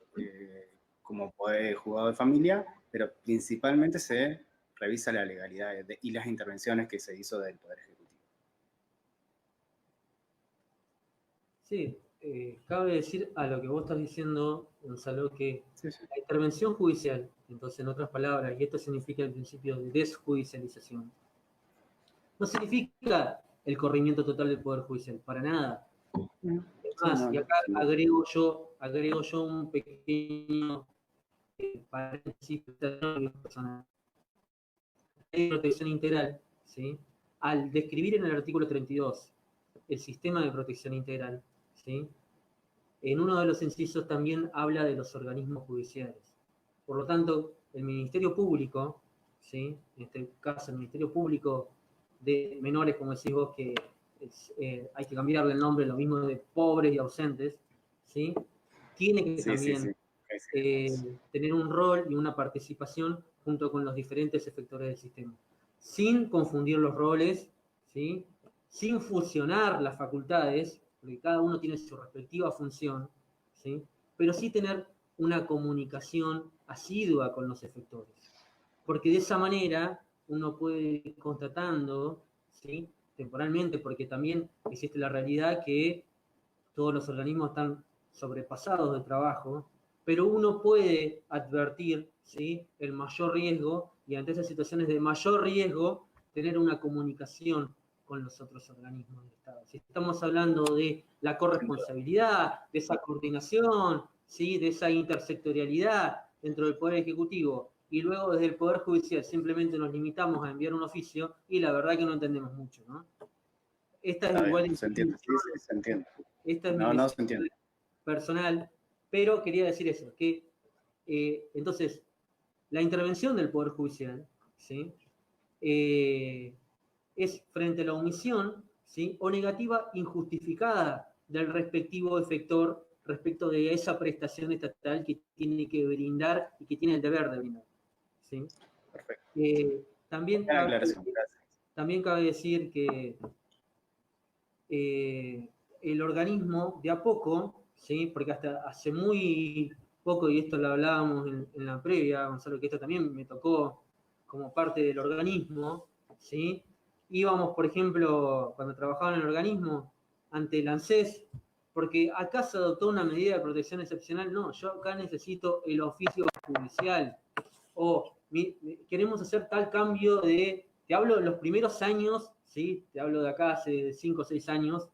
como Poder Juzgado de Familia, pero principalmente se revisa la legalidad y las intervenciones que se hizo del Poder Ejecutivo. Sí, cabe decir a lo que vos estás diciendo, Gonzalo, que sí. La intervención judicial, entonces en otras palabras, y esto significa el principio de desjudicialización, no significa el corrimiento total del Poder Judicial, para nada. Es más, y acá agrego yo un pequeño paréntesis personal. De protección integral, ¿sí? Al describir en el artículo 32 el sistema de protección integral, ¿sí? En uno de los incisos también habla de los organismos judiciales. Por lo tanto, el Ministerio Público, ¿sí? En este caso el Ministerio Público de Menores, como decís vos, que hay que cambiarle el nombre, lo mismo de pobres y ausentes, ¿sí? Tiene que también tener un rol y una participación junto con los diferentes efectores del sistema, sin confundir los roles, ¿sí? Sin fusionar las facultades, porque cada uno tiene su respectiva función, ¿sí? Pero sí tener una comunicación asidua con los efectores. Porque de esa manera uno puede ir constatando, ¿sí? Temporalmente, porque también existe la realidad que todos los organismos están sobrepasados de trabajo, pero uno puede advertir, ¿sí? El mayor riesgo y ante esas situaciones de mayor riesgo tener una comunicación con los otros organismos del Estado. Si estamos hablando de la corresponsabilidad, de esa coordinación, ¿sí? De esa intersectorialidad dentro del Poder Ejecutivo y luego desde el Poder Judicial simplemente nos limitamos a enviar un oficio y la verdad que no entendemos mucho, ¿no? Esta es igual. Se entiende, sí, se entiende. Esta es mi se entiende. Personal, pero quería decir eso, que entonces la intervención del Poder Judicial, ¿sí? Es frente a la omisión, ¿sí? O negativa injustificada del respectivo efector respecto de esa prestación estatal que tiene que brindar y que tiene el deber de brindar, ¿sí? Perfecto. También cabe decir que el organismo de a poco, ¿sí? Porque hasta hace muy poco, y esto lo hablábamos en la previa, Gonzalo, que esto también me tocó como parte del organismo, ¿sí? Íbamos, por ejemplo, cuando trabajaba en el organismo, ante el ANSES, porque acá se adoptó una medida de protección excepcional, no, yo acá necesito el oficio judicial, o queremos hacer tal cambio te hablo de los primeros años, ¿sí? Te hablo de acá hace 5 o 6 años,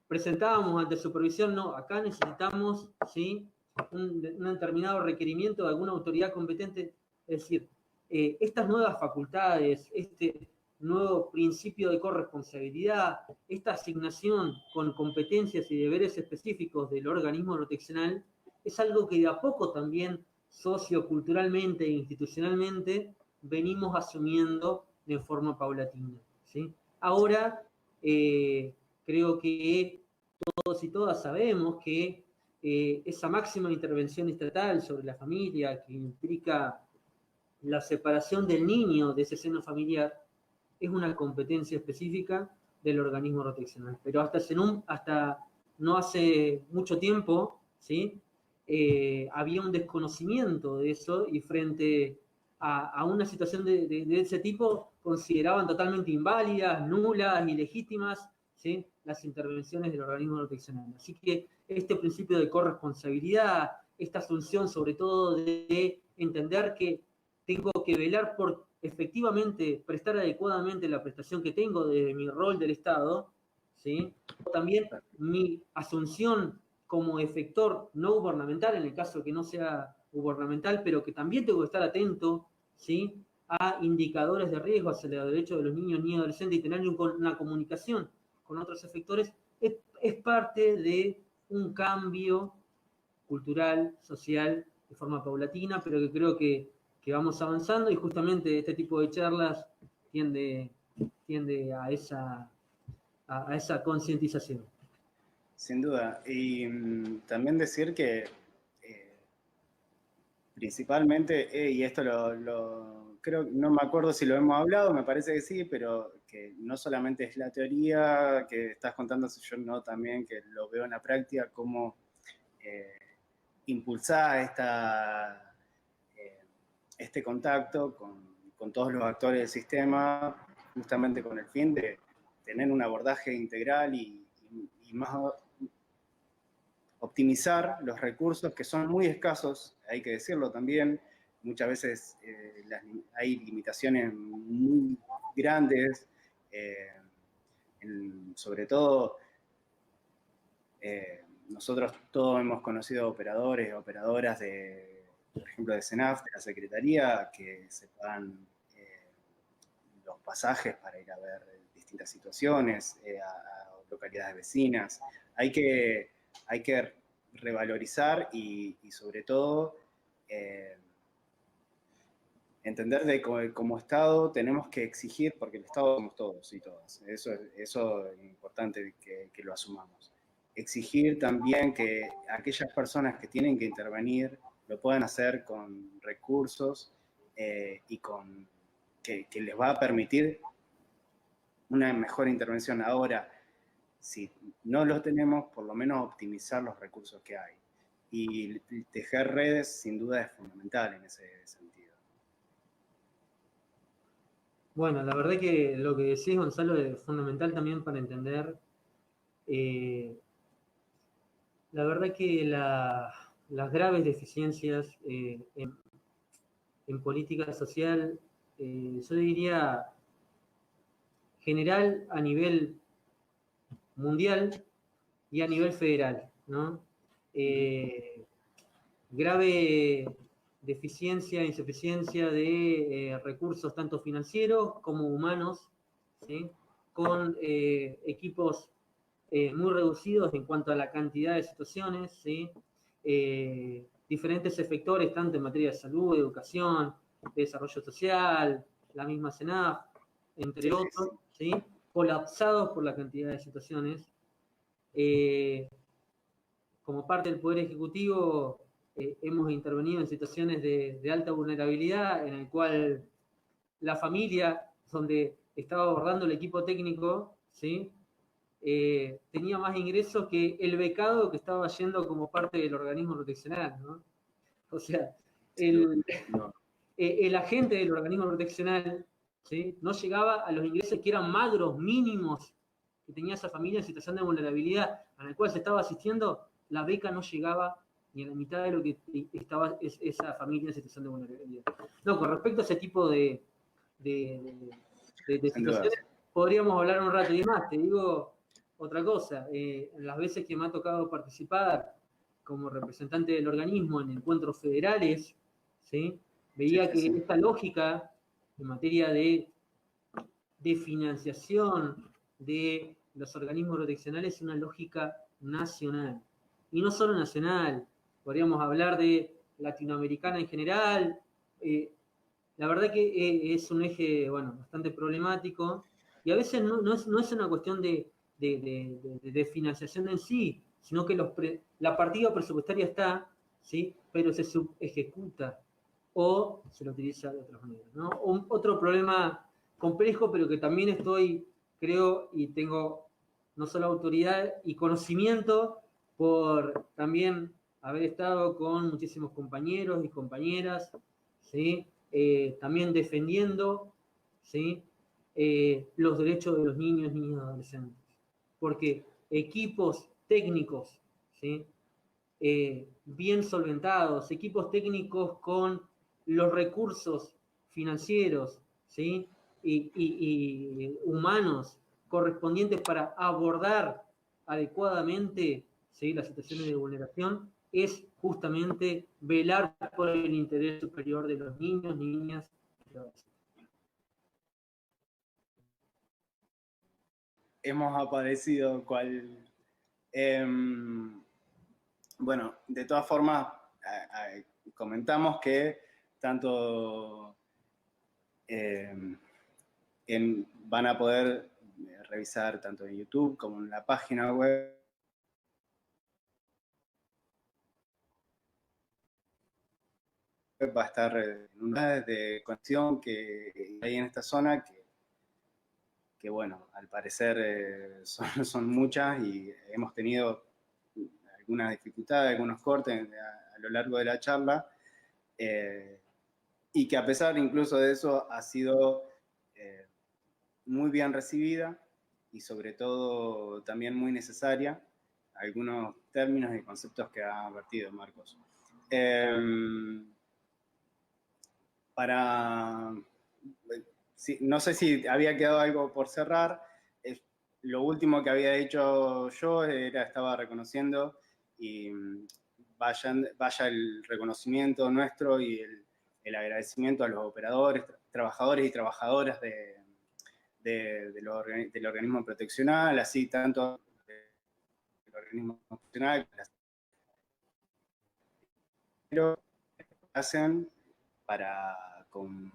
presentábamos ante supervisión, no, acá necesitamos, ¿sí? un determinado requerimiento de alguna autoridad competente, es decir, estas nuevas facultades, nuevo principio de corresponsabilidad, esta asignación con competencias y deberes específicos del organismo proteccional, es algo que de a poco también socioculturalmente e institucionalmente venimos asumiendo de forma paulatina, ¿sí? Ahora, creo que todos y todas sabemos que esa máxima intervención estatal sobre la familia, que implica la separación del niño de ese seno familiar, es una competencia específica del organismo proteccional. Pero hasta no hace mucho tiempo, ¿sí? Había un desconocimiento de eso y frente a una situación de ese tipo consideraban totalmente inválidas, nulas, ilegítimas, ¿sí? Las intervenciones del organismo proteccional. Así que este principio de corresponsabilidad, esta asunción sobre todo de entender que tengo que velar por efectivamente prestar adecuadamente la prestación que tengo desde mi rol del Estado, ¿sí? También mi asunción como efector no gubernamental, en el caso que no sea gubernamental, pero que también tengo que estar atento, ¿sí? A indicadores de riesgo hacia los derechos de los niños y adolescentes y tener una comunicación con otros efectores, es parte de un cambio cultural, social, de forma paulatina, pero que creo que vamos avanzando y justamente este tipo de charlas tiende a esa concientización. Sin duda. Y también decir que principalmente, y esto creo, no me acuerdo si lo hemos hablado, me parece que sí, pero que no solamente es la teoría que estás contando, yo también que lo veo en la práctica, cómo impulsar este contacto con todos los actores del sistema, justamente con el fin de tener un abordaje integral y más optimizar los recursos que son muy escasos, hay que decirlo también. Muchas veces hay limitaciones muy grandes, sobre todo nosotros todos hemos conocido operadores, operadoras por ejemplo, de CENAF, de la Secretaría, que se pagan los pasajes para ir a ver distintas situaciones, a localidades vecinas. Hay que revalorizar y sobre todo entender de que como Estado tenemos que exigir, porque el Estado somos todos y todas, eso es importante que lo asumamos. Exigir también que aquellas personas que tienen que intervenir lo puedan hacer con recursos y que les va a permitir una mejor intervención. Ahora, si no lo tenemos, por lo menos optimizar los recursos que hay. Y tejer redes, sin duda, es fundamental en ese sentido. Bueno, la verdad que lo que decís, Gonzalo, es fundamental también para entender. La verdad que las graves deficiencias en política social, yo diría general a nivel mundial y a nivel federal, ¿no? Grave deficiencia, insuficiencia de recursos tanto financieros como humanos, ¿sí? Con equipos muy reducidos en cuanto a la cantidad de situaciones, ¿sí? Diferentes efectores, tanto en materia de salud, educación, de desarrollo social, la misma CENAF, entre otros, ¿sí? Colapsados por la cantidad de situaciones. Como parte del Poder Ejecutivo, hemos intervenido en situaciones de alta vulnerabilidad, en el cual la familia, donde estaba abordando el equipo técnico, ¿sí? Tenía más ingresos que el becado que estaba yendo como parte del organismo proteccional, ¿no? O sea, el agente del organismo proteccional, ¿sí? No llegaba a los ingresos que eran magros, mínimos, que tenía esa familia en situación de vulnerabilidad a la cual se estaba asistiendo. La beca no llegaba ni a la mitad de lo que estaba esa familia en situación de vulnerabilidad. No, con respecto a ese tipo de situaciones, podríamos hablar un rato y más. Te digo otra cosa, en las veces que me ha tocado participar como representante del organismo en encuentros federales, ¿sí? Veía que esta lógica en materia de de financiación de los organismos proteccionales es una lógica nacional. Y no solo nacional, podríamos hablar de latinoamericana en general. La verdad que es un eje, bueno, bastante problemático, y a veces no es una cuestión de financiación en sí, sino que la partida presupuestaria está, ¿sí? Pero se subejecuta o se lo utiliza de otras maneras, ¿no? Otro problema complejo, pero que también creo, y tengo no solo autoridad y conocimiento, por también haber estado con muchísimos compañeros y compañeras, ¿sí? También defendiendo, ¿sí? Los derechos de los niños, niñas y adolescentes. Porque equipos técnicos, ¿sí? Bien solventados, equipos técnicos con los recursos financieros, ¿sí? y humanos correspondientes para abordar adecuadamente, ¿sí?, las situaciones de vulneración, es justamente velar por el interés superior de los niños, niñas y adolescentes. Hemos aparecido cual... bueno, de todas formas, comentamos que tanto van a poder revisar tanto en YouTube como en la página web va a estar en unidades de conexión que hay en esta zona que bueno, al parecer son muchas y hemos tenido algunas dificultades, algunos cortes a lo largo de la charla, y que a pesar incluso de eso ha sido muy bien recibida y sobre todo también muy necesaria algunos términos y conceptos que ha vertido Marcos. No sé si había quedado algo por cerrar. Lo último que había dicho yo estaba reconociendo y vaya el reconocimiento nuestro y el agradecimiento a los operadores, trabajadores y trabajadoras del organismo proteccional, así tanto del organismo proteccional, pero hacen para con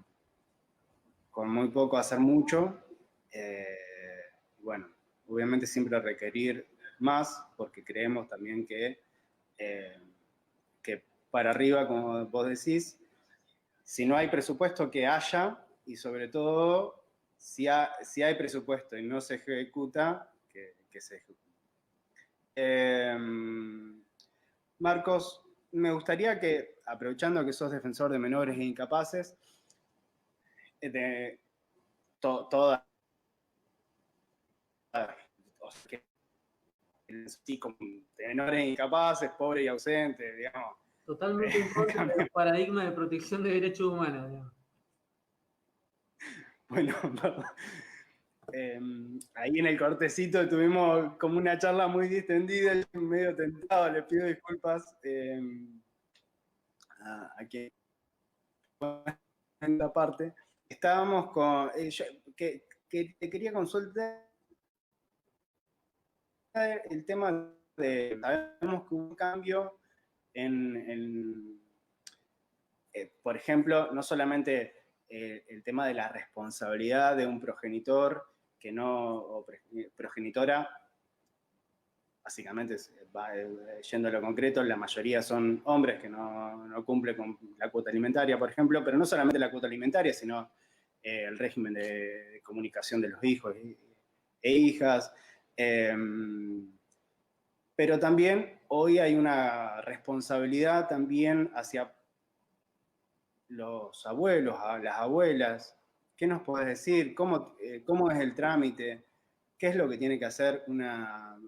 muy poco hacer mucho. Bueno, obviamente siempre requerir más, porque creemos también que para arriba, como vos decís, si no hay presupuesto, que haya, y sobre todo, si hay presupuesto y no se ejecuta, que se ejecute. Marcos, me gustaría que, aprovechando que sos defensor de menores e incapaces, toda sí, como de menores e incapaces, pobres y ausentes, digamos. Totalmente en contra del paradigma de protección de derechos humanos, digamos. Bueno, ahí en el cortecito tuvimos como una charla muy distendida, medio tentado, les pido disculpas a quien en la parte. Estábamos con... que te quería consultar el tema de... Sabemos que hubo un cambio por ejemplo, no solamente el tema de la responsabilidad de un progenitor o progenitora, básicamente yendo a lo concreto, la mayoría son hombres que no cumplen con la cuota alimentaria, por ejemplo, pero no solamente la cuota alimentaria, sino el régimen de comunicación de los hijos e hijas. Pero también hoy hay una responsabilidad también hacia los abuelos, a las abuelas. ¿Qué nos podés decir? ¿Cómo es el trámite? ¿Qué es lo que tiene que hacer una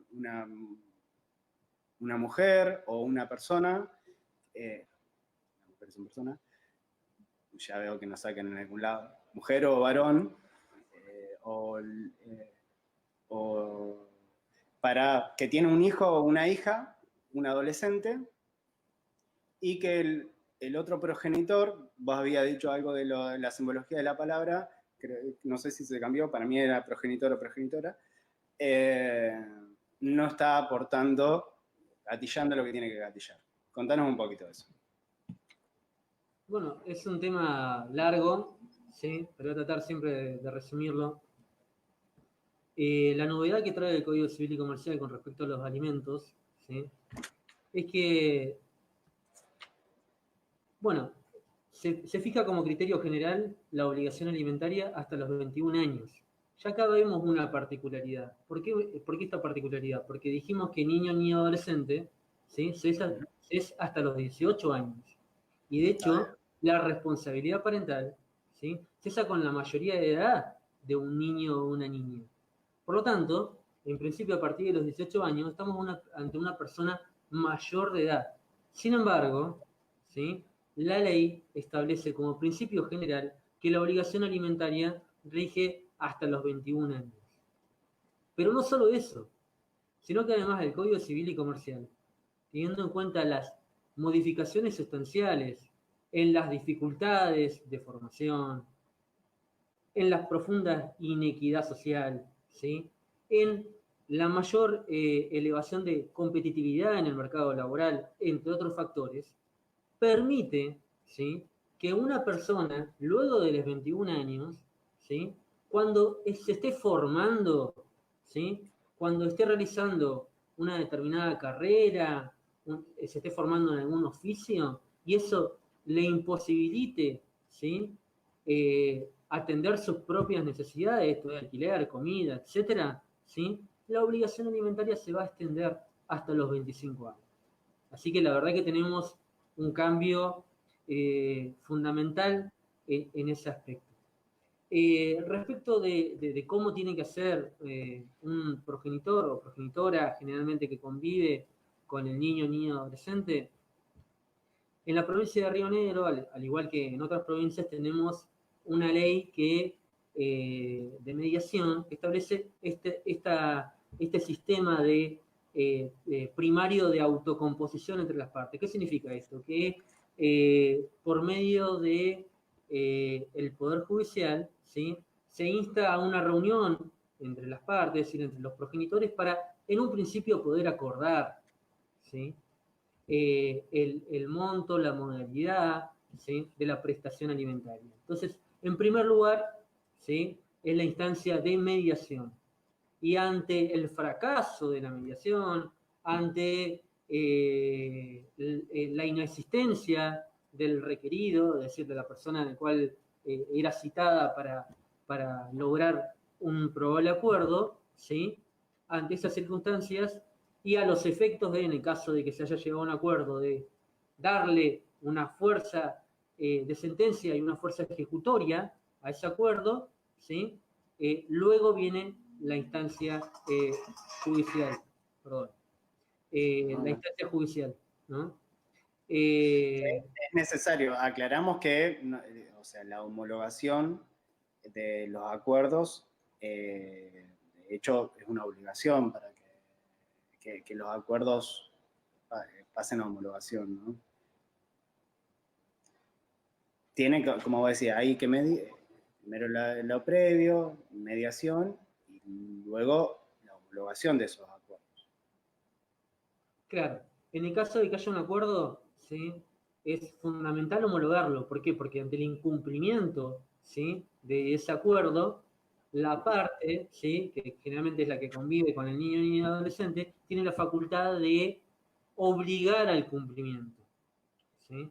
mujer o una persona? Mujer es una persona. Ya veo que nos saquen en algún lado. Mujer o varón. O para que tiene un hijo o una hija, un adolescente, y que el otro progenitor, vos habías dicho algo de la simbología de la palabra, no sé si se cambió, para mí era progenitor o progenitora, no está aportando, gatillando lo que tiene que gatillar. Contanos un poquito de eso. Bueno, es un tema largo, ¿sí? Pero voy a tratar siempre de resumirlo. La novedad que trae el Código Civil y Comercial con respecto a los alimentos, ¿sí? Es que, bueno, se fija como criterio general la obligación alimentaria hasta los 21 años. Ya acá vemos una particularidad. ¿Por qué esta particularidad? Porque dijimos que niño ni adolescente, ¿sí? Es hasta los 18 años. Y de hecho, la responsabilidad parental, ¿sí? Cesa con la mayoría de edad de un niño o una niña. Por lo tanto, en principio, a partir de los 18 años, estamos ante una persona mayor de edad. Sin embargo, ¿sí? La ley establece como principio general que la obligación alimentaria rige hasta los 21 años. Pero no solo eso, sino que además el Código Civil y Comercial, teniendo en cuenta las modificaciones sustanciales en las dificultades de formación, en la profunda inequidad social, ¿sí? En la mayor elevación de competitividad en el mercado laboral, entre otros factores, permite, ¿sí?, que una persona, luego de los 21 años, ¿sí?, cuando se esté formando, ¿sí?, cuando esté realizando una determinada carrera, se esté formando en algún oficio, y eso le imposibilite, ¿sí?, atender sus propias necesidades, esto de alquiler, comida, etcétera, ¿sí?, la obligación alimentaria se va a extender hasta los 25 años. Así que la verdad que tenemos un cambio fundamental en ese aspecto. Respecto de cómo tiene que hacer un progenitor o progenitora, generalmente que convive con el niño o niña adolescente, en la provincia de Río Negro, al igual que en otras provincias, tenemos una ley de mediación que establece este sistema primario de autocomposición entre las partes. ¿Qué significa esto? Que por medio de el Poder Judicial, ¿sí?, se insta a una reunión entre las partes, es decir, entre los progenitores, para en un principio poder acordar, ¿sí?, el monto, la modalidad, ¿sí?, de la prestación alimentaria. Entonces, en primer lugar, ¿sí?, es la instancia de mediación. Y ante el fracaso de la mediación, ante la inexistencia del requerido, es decir, de la persona en la cual era citada para lograr un probable acuerdo, ¿sí?, ante esas circunstancias, y a los efectos en el caso de que se haya llegado a un acuerdo, de darle una fuerza de sentencia y una fuerza ejecutoria a ese acuerdo, ¿sí?, luego viene la instancia judicial, perdón, la instancia judicial, ¿no? Es necesario, aclaramos que, o sea, la homologación de los acuerdos, de hecho, es una obligación para que los acuerdos pasen a homologación, ¿no? Tiene, como vos decías, hay que medir primero lo previo, mediación, y luego la homologación de esos acuerdos. Claro, en el caso de que haya un acuerdo, ¿sí?, es fundamental homologarlo. ¿Por qué? Porque ante el incumplimiento, ¿sí?, de ese acuerdo, la parte, ¿sí?, que generalmente es la que convive con el niño y el adolescente, tiene la facultad de obligar al cumplimiento, ¿sí?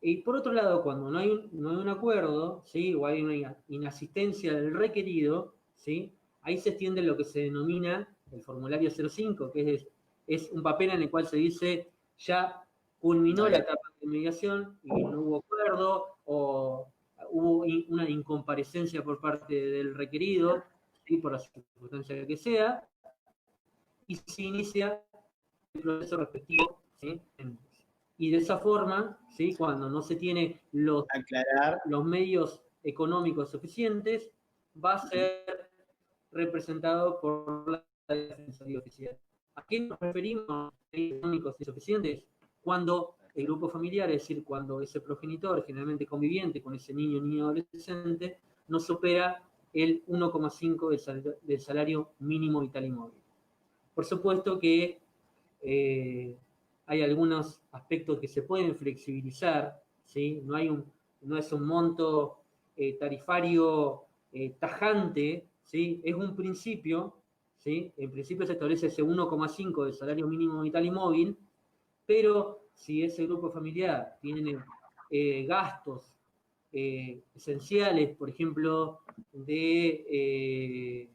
Y por otro lado, cuando no hay un acuerdo, ¿sí?, o hay una inasistencia del requerido, ¿sí?, ahí se extiende lo que se denomina el formulario 05, que es un papel en el cual se dice ya culminó la etapa de mediación y no hubo acuerdo, o hubo una incomparecencia por parte del requerido, ¿sí?, por la circunstancia que sea, y se inicia el proceso respectivo, ¿sí? Y de esa forma, ¿sí?, cuando no se tiene los medios económicos suficientes, va a ser representado por la Defensoría Oficial. ¿A qué nos referimos medios económicos insuficientes? Cuando el grupo familiar, es decir, cuando ese progenitor, generalmente conviviente con ese niño o niña adolescente, no supera el 1,5 del salario mínimo vital y móvil. Por supuesto que hay algunos aspectos que se pueden flexibilizar, ¿sí? No es un monto tarifario tajante, ¿sí? Es un principio, ¿sí? En principio se establece ese 1,5 del salario mínimo vital y móvil, pero si ese grupo familiar tiene gastos esenciales, por ejemplo, de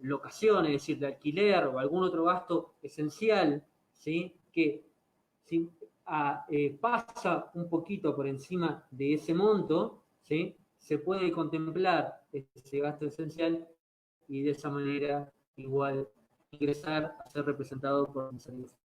locación, es decir, de alquiler o algún otro gasto esencial, ¿sí? Que ¿sí? Pasa un poquito por encima de ese monto, ¿sí? Se puede contemplar ese gasto esencial y de esa manera igual ingresar a ser representado por el servicio.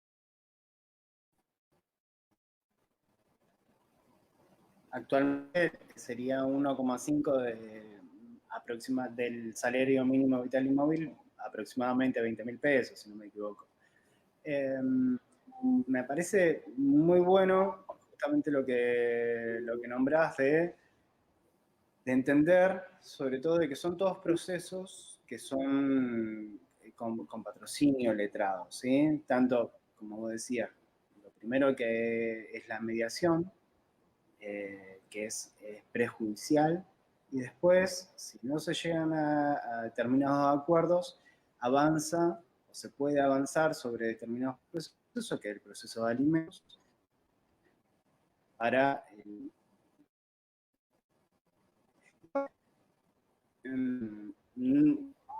Actualmente sería 1,5 del salario mínimo vital y móvil, aproximadamente 20.000 pesos, si no me equivoco. Me parece muy bueno justamente lo que nombrás de entender, sobre todo, de que son todos procesos que son con patrocinio letrado, ¿sí? Tanto, como vos decías, lo primero que es la mediación, que es prejudicial, y después, si no se llegan a determinados acuerdos, avanza o se puede avanzar sobre determinados procesos, que es el proceso de alimentos, para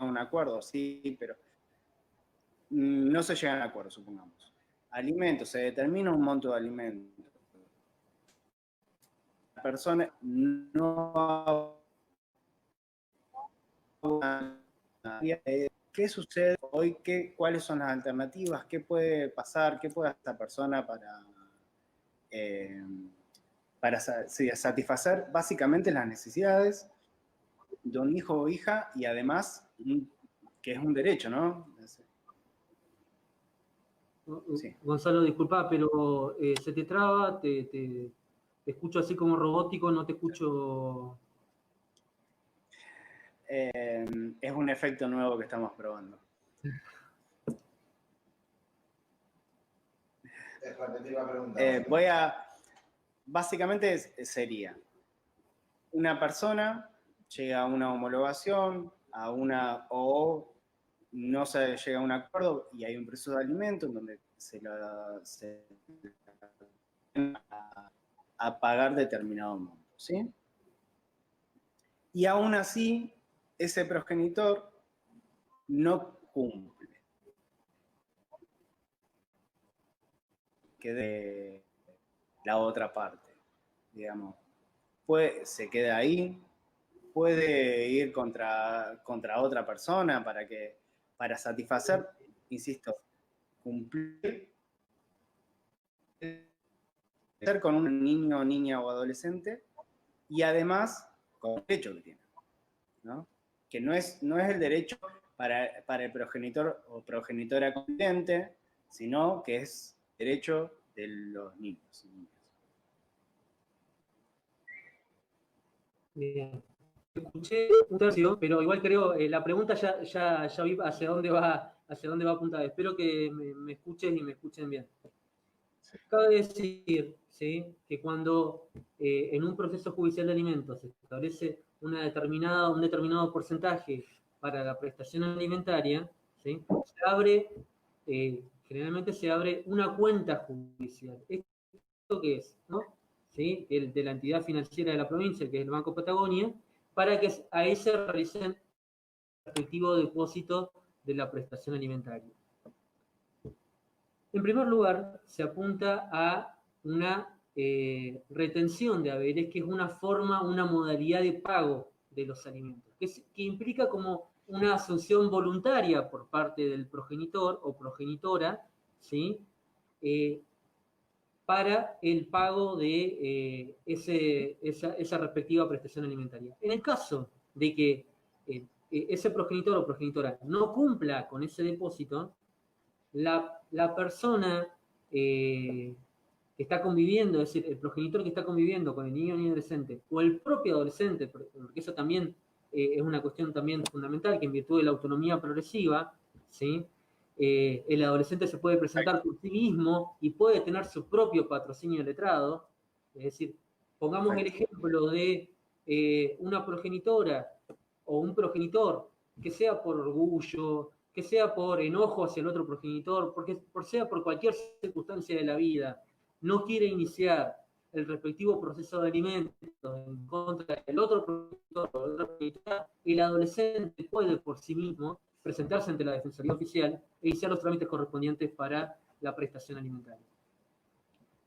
un acuerdo, sí, pero no se llegan a acuerdo, supongamos. Alimentos, se determina un monto de alimentos. La persona no... ¿Qué sucede hoy? ¿Cuáles son las alternativas? ¿Qué puede pasar? ¿Qué puede hacer esta persona para satisfacer básicamente las necesidades de un hijo o hija, y además que es un derecho, ¿no? Sí. Gonzalo, disculpa, pero se te traba, te escucho así como robótico, no te escucho. Es un efecto nuevo que estamos probando. Repetir la pregunta. Básicamente sería, una persona llega a una homologación, o no se llega a un acuerdo y hay un proceso de alimento en donde se a pagar determinado monto, ¿sí? Y aún así, ese progenitor no cumple. Que de la otra parte, digamos. Se queda ahí, puede ir contra otra persona para satisfacer, insisto, cumplir con un niño, niña o adolescente, y además con el derecho que tiene, ¿no? Que no es el derecho para el progenitor o progenitora competente, sino que es derecho de los niños. Bien. Escuché un tercio, pero igual creo, la pregunta ya vi hacia dónde va apuntada. Espero que me escuches y me escuchen bien. Cabe decir, ¿sí?, que cuando en un proceso judicial de alimentos se establece un determinado porcentaje para la prestación alimentaria, ¿sí?, generalmente se abre una cuenta judicial. ¿Esto qué es? ¿No? ¿Sí? De la entidad financiera de la provincia, que es el Banco Patagonia, para que ahí se realicen el respectivo depósito de la prestación alimentaria. En primer lugar, se apunta a una retención de haberes, que es una modalidad de pago de los alimentos, que implica como una asunción voluntaria por parte del progenitor o progenitora, ¿sí?, para el pago de esa respectiva prestación alimentaria. En el caso de que ese progenitor o progenitora no cumpla con ese depósito, la persona que está conviviendo, es decir, el progenitor que está conviviendo con el niño o niña adolescente, o el propio adolescente, porque eso también es una cuestión también fundamental, que en virtud de la autonomía progresiva, ¿sí? El adolescente se puede presentar por sí mismo y puede tener su propio patrocinio letrado, es decir, pongamos el ejemplo de una progenitora o un progenitor que sea por orgullo, que sea por enojo hacia el otro progenitor, sea por cualquier circunstancia de la vida, no quiere iniciar el respectivo proceso de alimentos en contra del otro progenitor o de otra progenitora, el adolescente puede por sí mismo presentarse ante la Defensoría Oficial e iniciar los trámites correspondientes para la prestación alimentaria.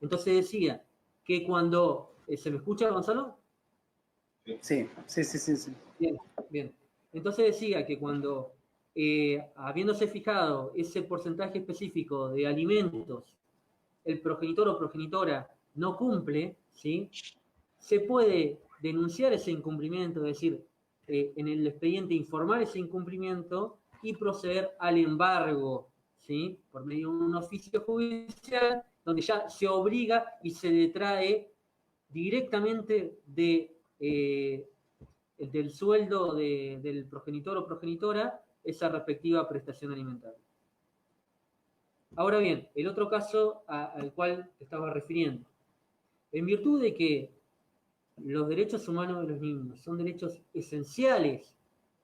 Entonces decía que cuando... ¿Se me escucha, Gonzalo? Sí. Bien. Entonces decía que cuando, habiéndose fijado ese porcentaje específico de alimentos, el progenitor o progenitora no cumple, ¿sí? Se puede denunciar ese incumplimiento, es decir, en el expediente informar ese incumplimiento y proceder al embargo, ¿sí? Por medio de un oficio judicial donde ya se obliga y se detrae directamente del sueldo del progenitor o progenitora esa respectiva prestación alimentaria. Ahora bien, el otro caso al cual te estaba refiriendo. En virtud de que los derechos humanos de los niños son derechos esenciales,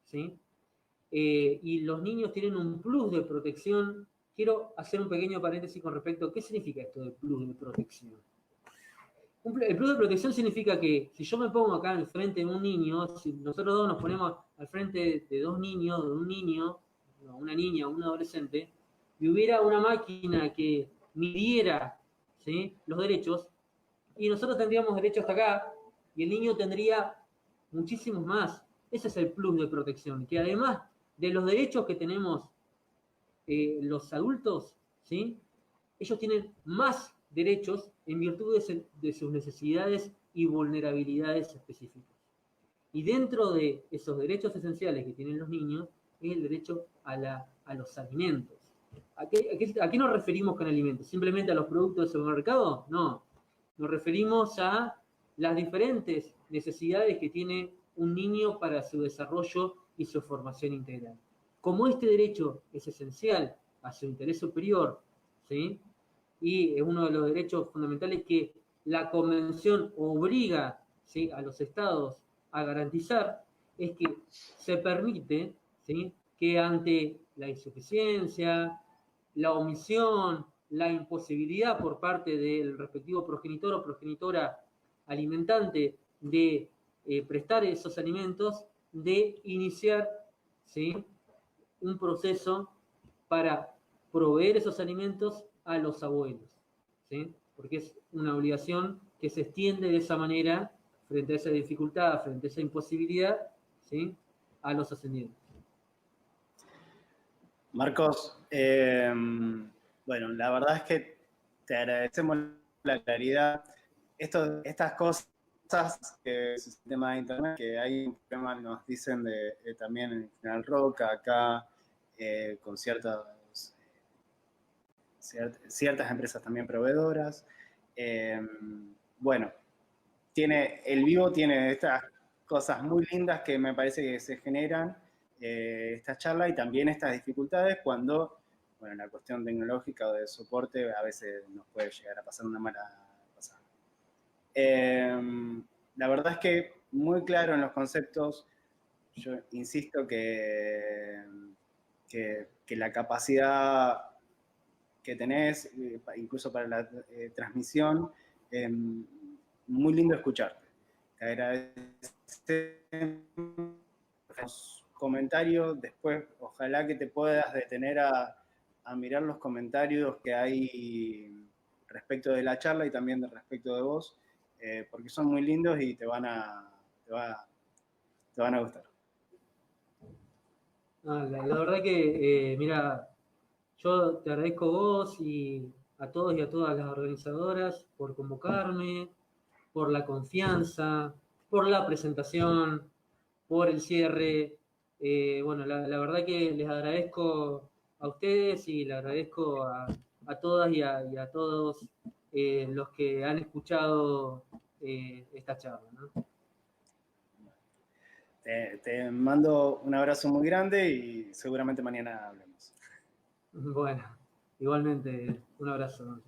¿sí? Y los niños tienen un plus de protección, quiero hacer un pequeño paréntesis con respecto a qué significa esto de plus de protección. El plus de protección significa que si yo me pongo acá al frente de un niño, si nosotros dos nos ponemos al frente de dos niños, de un niño, una niña o un adolescente, y hubiera una máquina que midiera, ¿sí?, los derechos, y nosotros tendríamos derechos hasta acá, y el niño tendría muchísimos más. Ese es el plus de protección, que además de los derechos que tenemos los adultos, ¿sí?, ellos tienen más derechos en virtud de sus necesidades y vulnerabilidades específicas. Y dentro de esos derechos esenciales que tienen los niños, es el derecho a los alimentos. ¿A qué nos referimos con alimentos? ¿Simplemente a los productos del supermercado? No. Nos referimos a las diferentes necesidades que tiene un niño para su desarrollo y su formación integral. Como este derecho es esencial a su interés superior, ¿sí?, y es uno de los derechos fundamentales que la Convención obliga, ¿sí?, a los estados a garantizar, es que se permite, ¿sí?, que ante la insuficiencia, la omisión, la imposibilidad por parte del respectivo progenitor o progenitora alimentante de prestar esos alimentos, de iniciar, ¿sí?, un proceso para proveer esos alimentos a los abuelos, ¿sí?, porque es una obligación que se extiende de esa manera frente a esa dificultad, frente a esa imposibilidad, ¿sí?, a los ascendientes. Marcos, bueno, la verdad es que te agradecemos la claridad. Estas cosas que es el tema de internet, que hay un problema, nos dicen también en General Roca, acá, con ciertas empresas también proveedoras. Bueno, el vivo tiene estas cosas muy lindas que me parece que se generan, esta charla, y también estas dificultades cuando, bueno, la cuestión tecnológica o de soporte a veces nos puede llegar a pasar una mala pasada. La verdad es que muy claro en los conceptos. Yo insisto que la capacidad que tenés, incluso para la transmisión, muy lindo escucharte. Te agradecemos los comentarios. Después, ojalá que te puedas detener a mirar los comentarios que hay respecto de la charla y también respecto de vos, porque son muy lindos y te van a gustar. La verdad que, mira, yo te agradezco a vos y a todos y a todas las organizadoras por convocarme, por la confianza, por la presentación, por el cierre. Bueno, la verdad que les agradezco a ustedes y le agradezco a todas y a todos los que han escuchado esta charla, ¿no? Te mando un abrazo muy grande y seguramente mañana hablemos. Bueno, igualmente, un abrazo.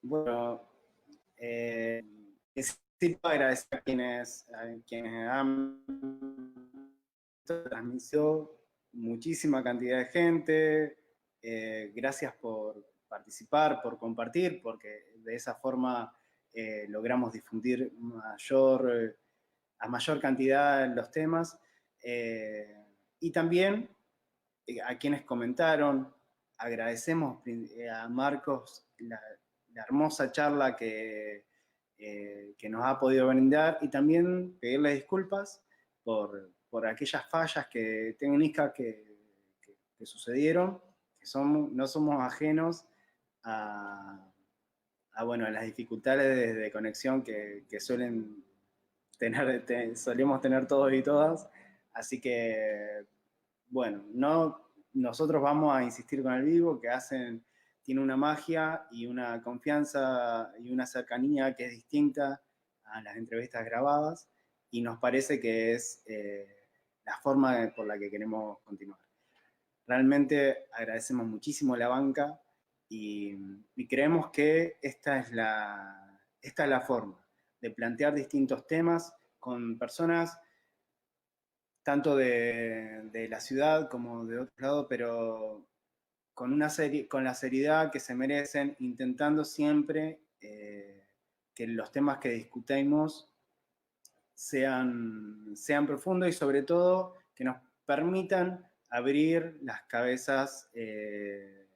Bueno, necesito agradecer a quienes han transmitido, muchísima cantidad de gente. Gracias por participar, por compartir, porque de esa forma logramos difundir a mayor cantidad los temas. Y también a quienes comentaron, agradecemos a Marcos la hermosa charla que nos ha podido brindar y también pedirle disculpas por aquellas fallas técnicas que sucedieron, que no somos ajenos bueno, a las dificultades de conexión que solemos tener todos y todas. Así que, bueno, nosotros vamos a insistir con el vivo, tiene una magia y una confianza y una cercanía que es distinta a las entrevistas grabadas y nos parece que es la forma por la que queremos continuar. Realmente agradecemos muchísimo la banca y creemos que esta es la forma de plantear distintos temas con personas tanto de la ciudad como de otro lado, pero con la seriedad que se merecen, intentando siempre que los temas que discutimos sean profundos y sobre todo que nos permitan abrir las cabezas que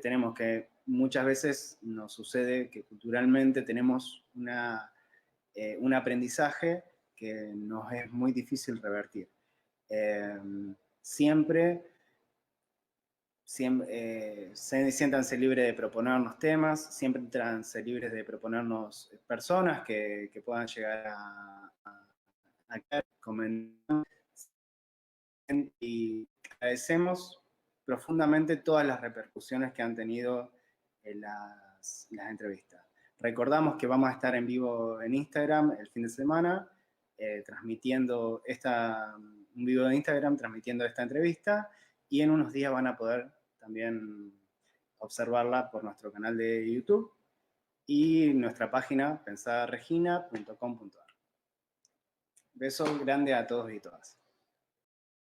tenemos, que muchas veces nos sucede que culturalmente tenemos un aprendizaje que nos es muy difícil revertir. Siéntanse libres de proponernos temas, siéntanse libres de proponernos personas que puedan llegar a comentar. Y agradecemos profundamente todas las repercusiones que han tenido en las entrevistas. Recordamos que vamos a estar en vivo en Instagram el fin de semana, transmitiendo un vivo de Instagram, transmitiendo esta entrevista, y en unos días van a poder también observarla por nuestro canal de YouTube y nuestra página pensadaregina.com.ar. Beso grande a todos y todas.